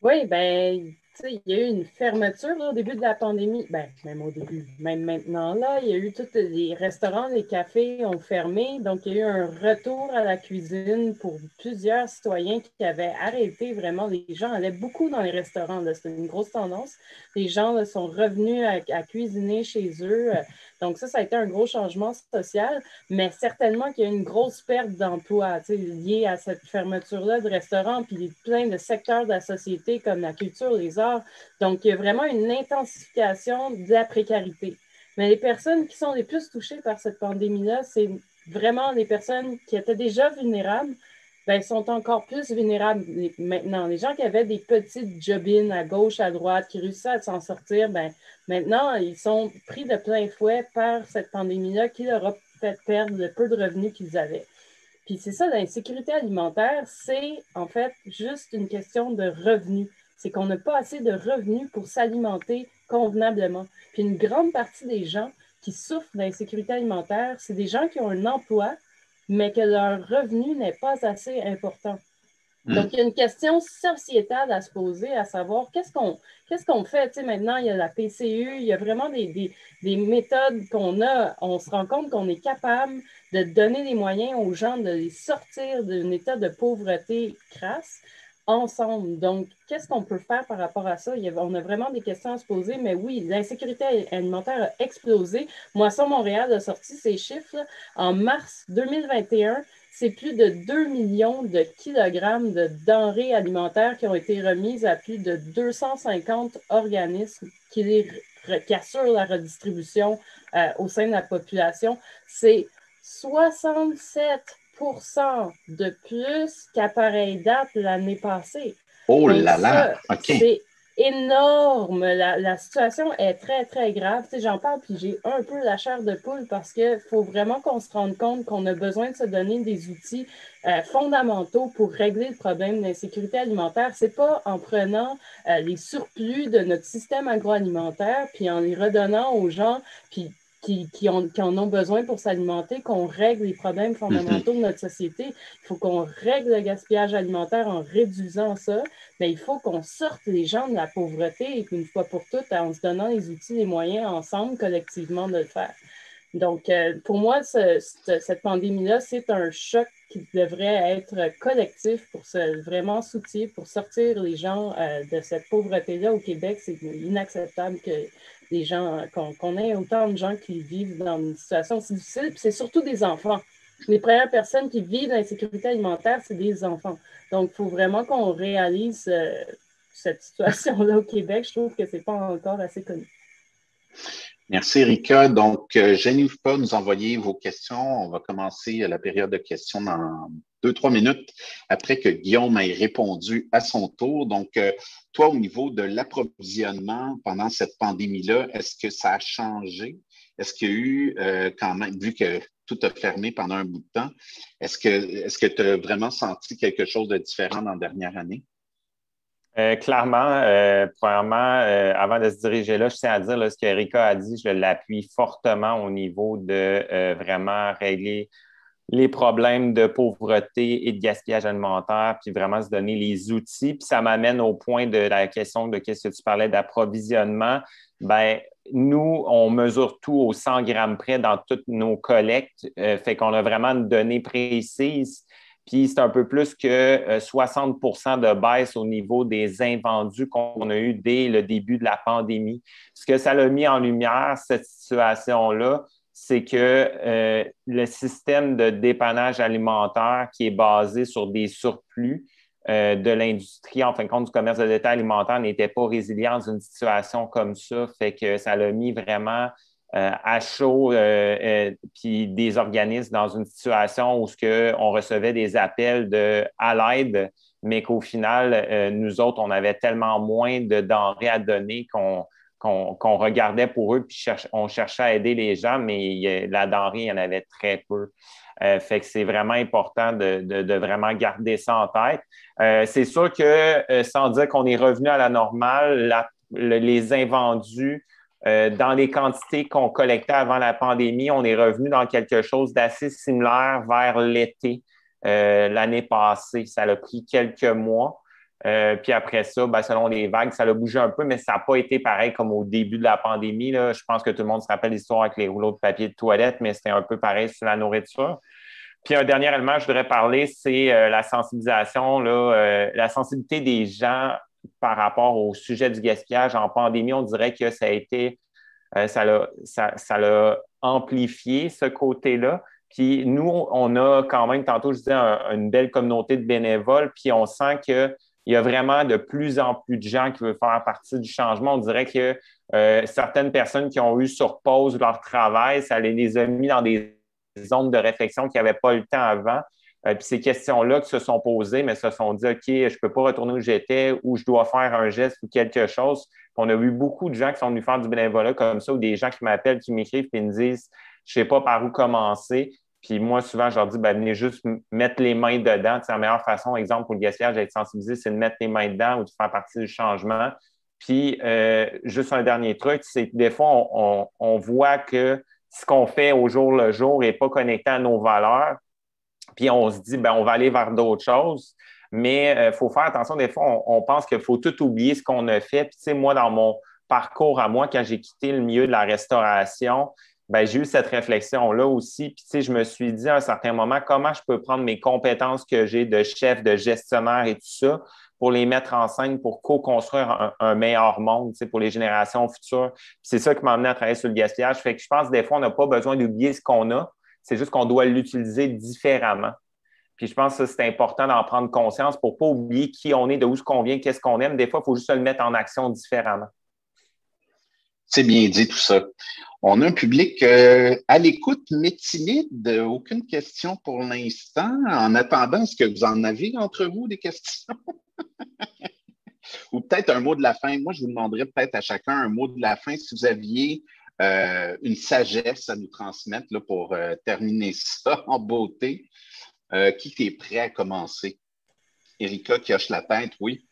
Oui, bien, tu sais, il y a eu une fermeture là, au début de la pandémie. Bien, même au début, même maintenant, là, il y a eu tous les restaurants, les cafés ont fermé. Donc, il y a eu un retour à la cuisine pour plusieurs citoyens qui avaient arrêté vraiment. Les gens allaient beaucoup dans les restaurants. C'était une grosse tendance. Les gens là, sont revenus à cuisiner chez eux. Donc, ça a été un gros changement social, mais certainement qu'il y a une grosse perte d'emploi liée à cette fermeture-là de restaurants, puis plein de secteurs de la société comme la culture, les arts. Donc, il y a vraiment une intensification de la précarité. Mais les personnes qui sont les plus touchées par cette pandémie-là, c'est vraiment les personnes qui étaient déjà vulnérables, bien, sont encore plus vulnérables maintenant. Les gens qui avaient des petites job-ins à gauche, à droite, qui réussissaient à s'en sortir, bien, maintenant, ils sont pris de plein fouet par cette pandémie-là qui leur a fait perdre le peu de revenus qu'ils avaient. Puis c'est ça, l'insécurité alimentaire, c'est en fait juste une question de revenus. C'est qu'on n'a pas assez de revenus pour s'alimenter convenablement. Puis une grande partie des gens qui souffrent d'insécurité alimentaire, c'est des gens qui ont un emploi, mais que leur revenu n'est pas assez important. Donc, il y a une question sociétale à se poser, à savoir qu'est-ce qu'on fait. Tu sais, maintenant, il y a la PCU, il y a vraiment des méthodes qu'on a. On se rend compte qu'on est capable de donner les moyens aux gens de les sortir d'un état de pauvreté crasse ensemble. Donc, qu'est-ce qu'on peut faire par rapport à ça? On a vraiment des questions à se poser, mais oui, l'insécurité alimentaire a explosé. Moisson Montréal a sorti ces chiffres là. En mars 2021, c'est plus de 2 millions de kilogrammes de denrées alimentaires qui ont été remises à plus de 250 organismes qui assurent la redistribution au sein de la population. C'est 67% de plus qu'à pareille date l'année passée. Oh Donc, là là! Ça, OK. c'est énorme. La situation est très, très grave. Tu sais, j'en parle, puis j'ai un peu la chair de poule parce qu'il faut vraiment qu'on se rende compte qu'on a besoin de se donner des outils fondamentaux pour régler le problème d'insécurité alimentaire. C'est pas en prenant les surplus de notre système agroalimentaire, puis en les redonnant aux gens, puis qui en ont besoin pour s'alimenter, qu'on règle les problèmes fondamentaux de notre société. Il faut qu'on règle le gaspillage alimentaire en réduisant ça. Mais il faut qu'on sorte les gens de la pauvreté et qu'une fois pour toutes, en se donnant les outils, les moyens ensemble, collectivement, de le faire. Donc, pour moi, cette pandémie-là, c'est un choc qui devrait être collectif pour vraiment soutenir, pour sortir les gens de cette pauvreté-là au Québec. C'est inacceptable que les gens, qu'on ait autant de gens qui vivent dans une situation aussi difficile. Puis c'est surtout des enfants. Les premières personnes qui vivent l'insécurité alimentaire, c'est des enfants. Donc, il faut vraiment qu'on réalise cette situation-là au Québec. Je trouve que ce n'est pas encore assez connu. Merci, Erika. Donc, gênez-vous pas de nous envoyer vos questions. On va commencer la période de questions dans 2-3 minutes après que Guillaume ait répondu à son tour. Donc, toi, au niveau de l'approvisionnement pendant cette pandémie-là, est-ce que ça a changé? Est-ce qu'il y a eu, quand même, vu que tout a fermé pendant un bout de temps, est-ce que tu as vraiment senti quelque chose de différent dans la dernière année? Clairement, premièrement, avant de se diriger là, je tiens à dire là, ce qu'Erika a dit, je l'appuie fortement au niveau de vraiment régler les problèmes de pauvreté et de gaspillage alimentaire, puis vraiment se donner les outils. Puis ça m'amène au point de la question de qu'est-ce que tu parlais d'approvisionnement. Bien, nous, on mesure tout au 100 grammes près dans toutes nos collectes, fait qu'on a vraiment une donnée précise. Puis c'est un peu plus que 60 % de baisse au niveau des invendus qu'on a eu dès le début de la pandémie. Ce que ça a mis en lumière, cette situation-là, c'est que le système de dépannage alimentaire qui est basé sur des surplus de l'industrie, en fin de compte, du commerce de détail alimentaire n'était pas résilient dans une situation comme ça. Fait que ça l'a mis vraiment à chaud, puis des organismes dans une situation où on recevait des appels à l'aide, mais qu'au final, nous autres, on avait tellement moins de denrées à donner qu'on regardait pour eux, puis on cherchait à aider les gens, mais la denrée, il y en avait très peu. Fait que c'est vraiment important de vraiment garder ça en tête. C'est sûr que, sans dire qu'on est revenu à la normale, les invendus, dans les quantités qu'on collectait avant la pandémie, on est revenu dans quelque chose d'assez similaire vers l'été l'année passée. Ça a pris quelques mois. Puis après ça, selon les vagues, ça a bougé un peu, mais ça n'a pas été pareil comme au début de la pandémie, là. Je pense que tout le monde se rappelle l'histoire avec les rouleaux de papier de toilette, mais c'était un peu pareil sur la nourriture. Puis un dernier élément que je voudrais parler, c'est la sensibilisation, la sensibilité des gens par rapport au sujet du gaspillage. En pandémie, on dirait que ça a été, ça l'a amplifié, ce côté-là. Puis nous, on a quand même, tantôt, je disais, une belle communauté de bénévoles, puis on sent qu'il y a vraiment de plus en plus de gens qui veulent faire partie du changement. On dirait que certaines personnes qui ont eu sur pause leur travail, ça les a mis dans des zones de réflexion qui n'avaient pas eu le temps avant. Puis ces questions-là qui se sont posées, mais se sont dit, OK, je ne peux pas retourner où j'étais ou je dois faire un geste ou quelque chose. Puis on a eu beaucoup de gens qui sont venus faire du bénévolat comme ça ou des gens qui m'appellent, qui m'écrivent et me disent, je ne sais pas par où commencer. Puis moi, souvent, je leur dis, venez juste mettre les mains dedans. C'est la meilleure façon, exemple, pour le gaspillage, d'être sensibilisé, c'est de mettre les mains dedans ou de faire partie du changement. Puis, juste un dernier truc, c'est que des fois, on voit que ce qu'on fait au jour le jour n'est pas connecté à nos valeurs. Puis on se dit, on va aller vers d'autres choses. Mais il faut faire attention, des fois, on pense qu'il faut tout oublier ce qu'on a fait. Puis, tu sais, moi, dans mon parcours à moi, quand j'ai quitté le milieu de la restauration, j'ai eu cette réflexion-là aussi. Puis, tu sais, je me suis dit à un certain moment, comment je peux prendre mes compétences que j'ai de chef, de gestionnaire et tout ça pour les mettre en scène, pour co-construire un meilleur monde, tu sais, pour les générations futures. Puis c'est ça qui m'a amené à travailler sur le gaspillage. Fait que je pense que des fois, on n'a pas besoin d'oublier ce qu'on a. C'est juste qu'on doit l'utiliser différemment. Puis je pense que c'est important d'en prendre conscience pour ne pas oublier qui on est, de où est-ce qu'on vient, qu'est-ce qu'on aime. Des fois, il faut juste le mettre en action différemment. C'est bien dit tout ça. On a un public à l'écoute, mais timide. Aucune question pour l'instant. En attendant, est-ce que vous en avez entre vous des questions? Ou peut-être un mot de la fin. Moi, je vous demanderais peut-être à chacun un mot de la fin si vous aviez une sagesse à nous transmettre là, pour terminer ça en beauté. Qui est prêt à commencer? Erika qui hoche la tête, oui.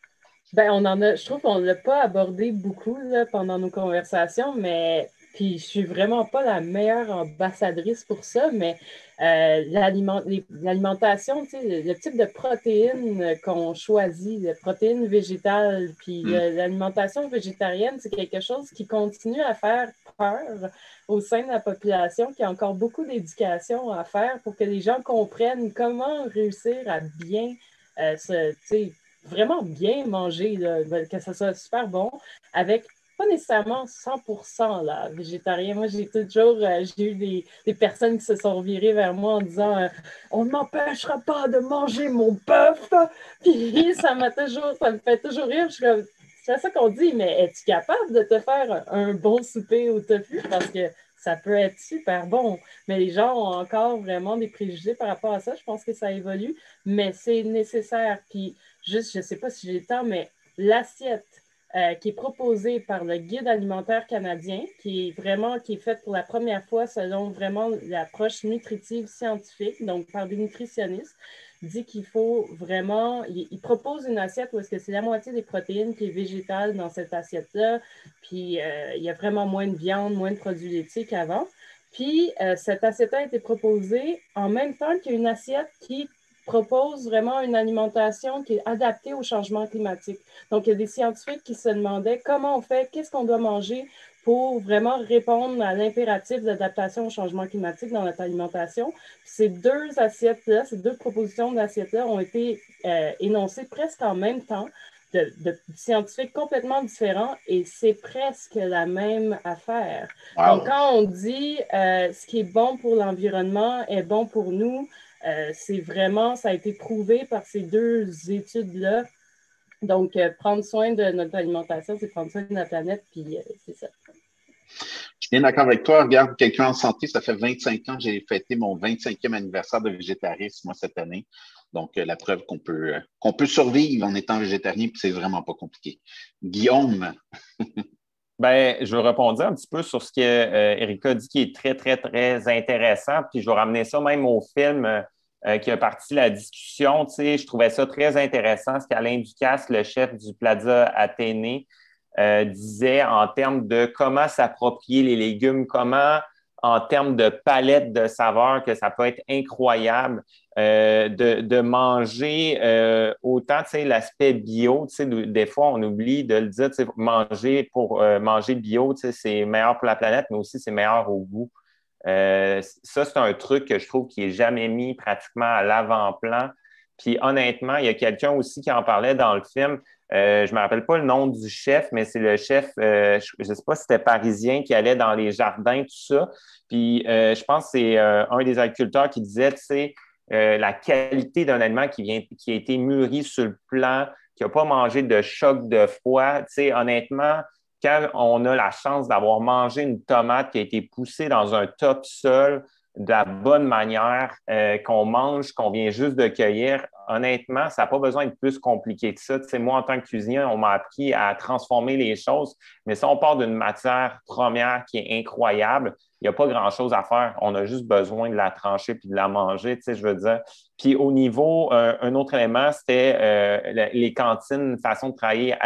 Je trouve qu'on ne l'a pas abordé beaucoup là, pendant nos conversations, mais puis je suis vraiment pas la meilleure ambassadrice pour ça, mais l'alimentation, tu sais, le type de protéines qu'on choisit, les protéines végétales, puis l'alimentation végétarienne, c'est quelque chose qui continue à faire peur au sein de la population, qui a encore beaucoup d'éducation à faire pour que les gens comprennent comment réussir à bien vraiment bien manger, là, que ça soit super bon, avec pas nécessairement 100% là, végétarien. Moi, j'ai eu des personnes qui se sont virées vers moi en disant on ne m'empêchera pas de manger mon bœuf. Puis ça me fait toujours rire. C'est ça qu'on dit, mais es-tu capable de te faire un bon souper au tofu? Parce que ça peut être super bon, mais les gens ont encore vraiment des préjugés par rapport à ça. Je pense que ça évolue, mais c'est nécessaire. Puis juste, je ne sais pas si j'ai le temps, mais l'assiette qui est proposée par le Guide alimentaire canadien, qui est faite pour la première fois selon vraiment l'approche nutritive scientifique, donc par des nutritionnistes, dit qu'il faut vraiment... Il propose une assiette où est-ce que c'est la moitié des protéines qui est végétale dans cette assiette-là, puis il y a vraiment moins de viande, moins de produits laitiers qu'avant. Puis cette assiette-là a été proposée en même temps qu'il y a une assiette qui propose vraiment une alimentation qui est adaptée au changement climatique. Donc, il y a des scientifiques qui se demandaient comment on fait, qu'est-ce qu'on doit manger pour vraiment répondre à l'impératif d'adaptation au changement climatique dans notre alimentation. Puis ces deux assiettes-là, ces deux propositions d'assiettes-là ont été énoncées presque en même temps de scientifiques complètement différents et c'est presque la même affaire. Wow. Donc, quand on dit ce qui est bon pour l'environnement est bon pour nous, C'est vraiment, ça a été prouvé par ces deux études-là. Donc, prendre soin de notre alimentation, c'est prendre soin de la planète, puis c'est ça. Je suis bien d'accord avec toi. Regarde, quelqu'un en santé, ça fait 25 ans que j'ai fêté mon 25e anniversaire de végétarisme, moi, cette année. Donc, la preuve qu'on peut survivre en étant végétarien, puis c'est vraiment pas compliqué. Guillaume? Ben, je veux répondre un petit peu sur ce qu'Erika dit qui est très, très, très intéressant. Puis je vais ramener ça même au film qui a parti la discussion. Tu sais, je trouvais ça très intéressant ce qu'Alain Ducasse, le chef du Plaza Athénée, disait en termes de comment s'approprier les légumes, comment, en termes de palette de saveurs, que ça peut être incroyable de manger autant, tu sais, l'aspect bio, tu sais, des fois, on oublie de le dire, tu sais, manger bio, tu sais, c'est meilleur pour la planète, mais aussi c'est meilleur au goût. Ça, c'est un truc que je trouve qui n'est jamais mis pratiquement à l'avant-plan. Puis honnêtement, il y a quelqu'un aussi qui en parlait dans le film. Je ne me rappelle pas le nom du chef, mais c'est le chef, je ne sais pas si c'était parisien, qui allait dans les jardins, tout ça. Puis je pense que c'est un des agriculteurs qui disait, tu sais, la qualité d'un aliment qui a été mûri sur le plan, qui n'a pas mangé de choc de froid. Tu sais, honnêtement, quand on a la chance d'avoir mangé une tomate qui a été poussée dans un top sol de la bonne manière, qu'on mange, qu'on vient juste de cueillir, honnêtement, ça n'a pas besoin de plus compliqué que ça. Tu sais, moi, en tant que cuisinier, on m'a appris à transformer les choses, mais si on part d'une matière première qui est incroyable, il n'y a pas grand-chose à faire. On a juste besoin de la trancher puis de la manger, tu sais, je veux dire. Puis au niveau, un autre élément, c'était les cantines, façon de travailler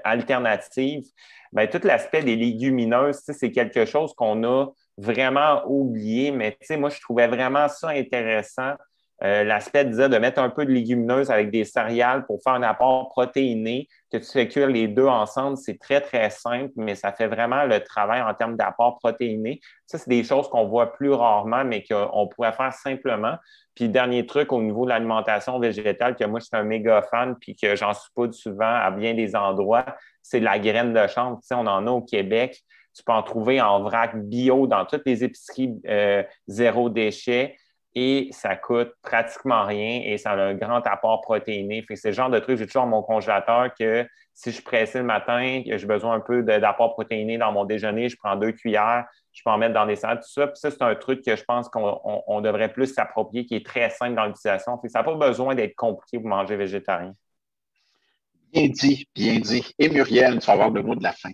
alternative. Bien, tout l'aspect des légumineuses, tu sais, c'est quelque chose qu'on a vraiment oublié, mais tu sais, moi, je trouvais vraiment ça intéressant, l'aspect de mettre un peu de légumineuses avec des céréales pour faire un apport protéiné, que tu fais cuire les deux ensemble, c'est très, très simple, mais ça fait vraiment le travail en termes d'apport protéiné. Ça, c'est des choses qu'on voit plus rarement, mais qu'on pourrait faire simplement. Puis, dernier truc au niveau de l'alimentation végétale, que moi, je suis un méga fan, puis que j'en soupoudre souvent à bien des endroits, c'est la graine de chanvre. Tu sais, on en a au Québec. Tu peux en trouver en vrac bio dans toutes les épiceries zéro déchet et ça coûte pratiquement rien et ça a un grand apport protéiné. Fait que c'est le genre de truc, j'ai toujours dans mon congélateur que si je suis pressé le matin, que j'ai besoin un peu d'apport protéiné dans mon déjeuner, je prends 2 cuillères, je peux en mettre dans des salades, tout ça. Puis ça, c'est un truc que je pense qu'on devrait plus s'approprier, qui est très simple dans l'utilisation. Fait que ça n'a pas besoin d'être compliqué pour manger végétarien. Bien dit, bien dit. Et Muriel, tu vas avoir le mot de la fin.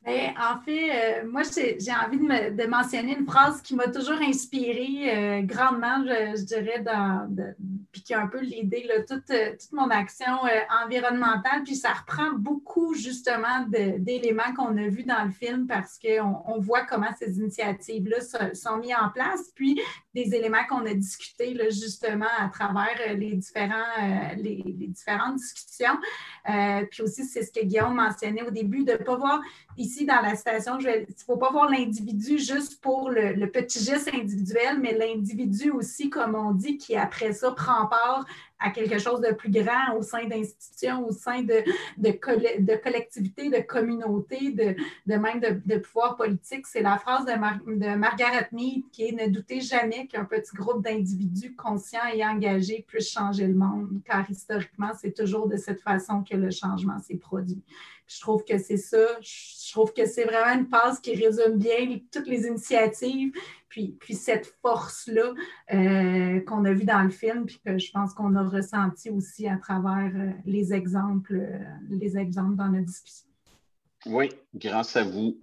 Bien, en fait, moi, j'ai envie de mentionner une phrase qui m'a toujours inspirée grandement, je dirais, puis qui a un peu l'idée, toute mon action environnementale. Puis ça reprend beaucoup, justement, d'éléments qu'on a vus dans le film parce qu'on voit comment ces initiatives-là sont mises en place. Puis des éléments qu'on a discutés, là, justement, à travers les différentes discussions. Puis aussi, c'est ce que Guillaume mentionnait au début, de ne pas voir ici dans la citation, il ne faut pas voir l'individu juste pour le petit geste individuel, mais l'individu aussi, comme on dit, qui après ça prend part à quelque chose de plus grand au sein d'institutions, au sein de collectivités, de communautés, de même de pouvoirs politiques. C'est la phrase de Margaret Mead qui est « Ne doutez jamais qu'un petit groupe d'individus conscients et engagés puisse changer le monde, car historiquement, c'est toujours de cette façon que le changement s'est produit. » Je trouve que c'est ça. Je trouve que c'est vraiment une phrase qui résume bien toutes les initiatives, puis cette force-là qu'on a vue dans le film, puis que je pense qu'on a ressenti aussi à travers les exemples dans notre discussion. Oui, grâce à vous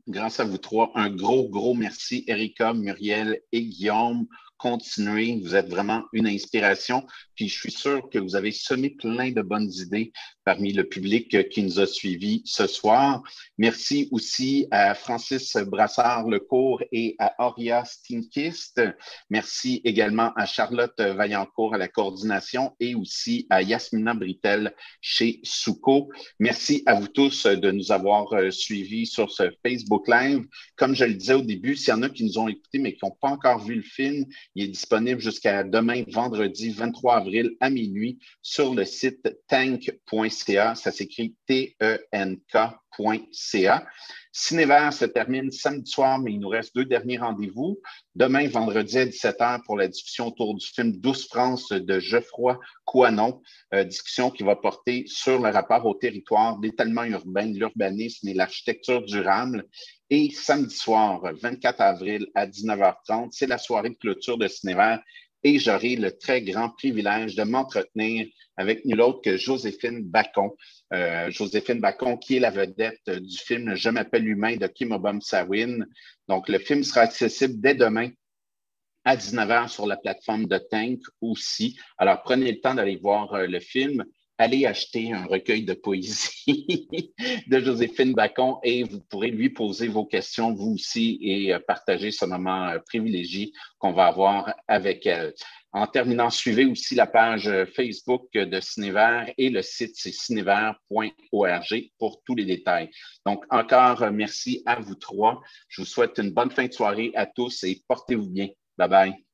trois. Un gros merci, Erika, Muriel et Guillaume. Continuez, vous êtes vraiment une inspiration. Puis je suis sûr que vous avez semé plein de bonnes idées parmi le public qui nous a suivis ce soir. Merci aussi à Francis Brassard-Lecourt et à Auria Stinkist. Merci également à Charlotte Vaillancourt à la coordination et aussi à Yasmina Britel chez Souco. Merci à vous tous de nous avoir suivis sur ce Facebook Live. Comme je le disais au début, s'il y en a qui nous ont écoutés mais qui n'ont pas encore vu le film, il est disponible jusqu'à demain, vendredi 23 avril à minuit sur le site tank.ca. Ça s'écrit TENK.ca. Cinévert se termine samedi soir, mais il nous reste 2 derniers rendez-vous. Demain, vendredi à 17h, pour la discussion autour du film Douce France de Geoffroy Cohanon, discussion qui va porter sur le rapport au territoire, l'étalement urbain, l'urbanisme et l'architecture durable. Et samedi soir, 24 avril à 19h30, c'est la soirée de clôture de Cinévert et j'aurai le très grand privilège de m'entretenir avec nul autre que Joséphine Bacon. Joséphine Bacon, qui est la vedette du film Je m'appelle humain de Kim Obum-Sawin. Donc, le film sera accessible dès demain à 19h sur la plateforme de Tank aussi. Alors, prenez le temps d'aller voir le film. Allez acheter un recueil de poésie de Joséphine Bacon et vous pourrez lui poser vos questions, vous aussi, et partager ce moment privilégié qu'on va avoir avec elle. En terminant, suivez aussi la page Facebook de Cinévert et le site, c'est cinévert.org pour tous les détails. Donc, encore merci à vous trois. Je vous souhaite une bonne fin de soirée à tous et portez-vous bien. Bye bye.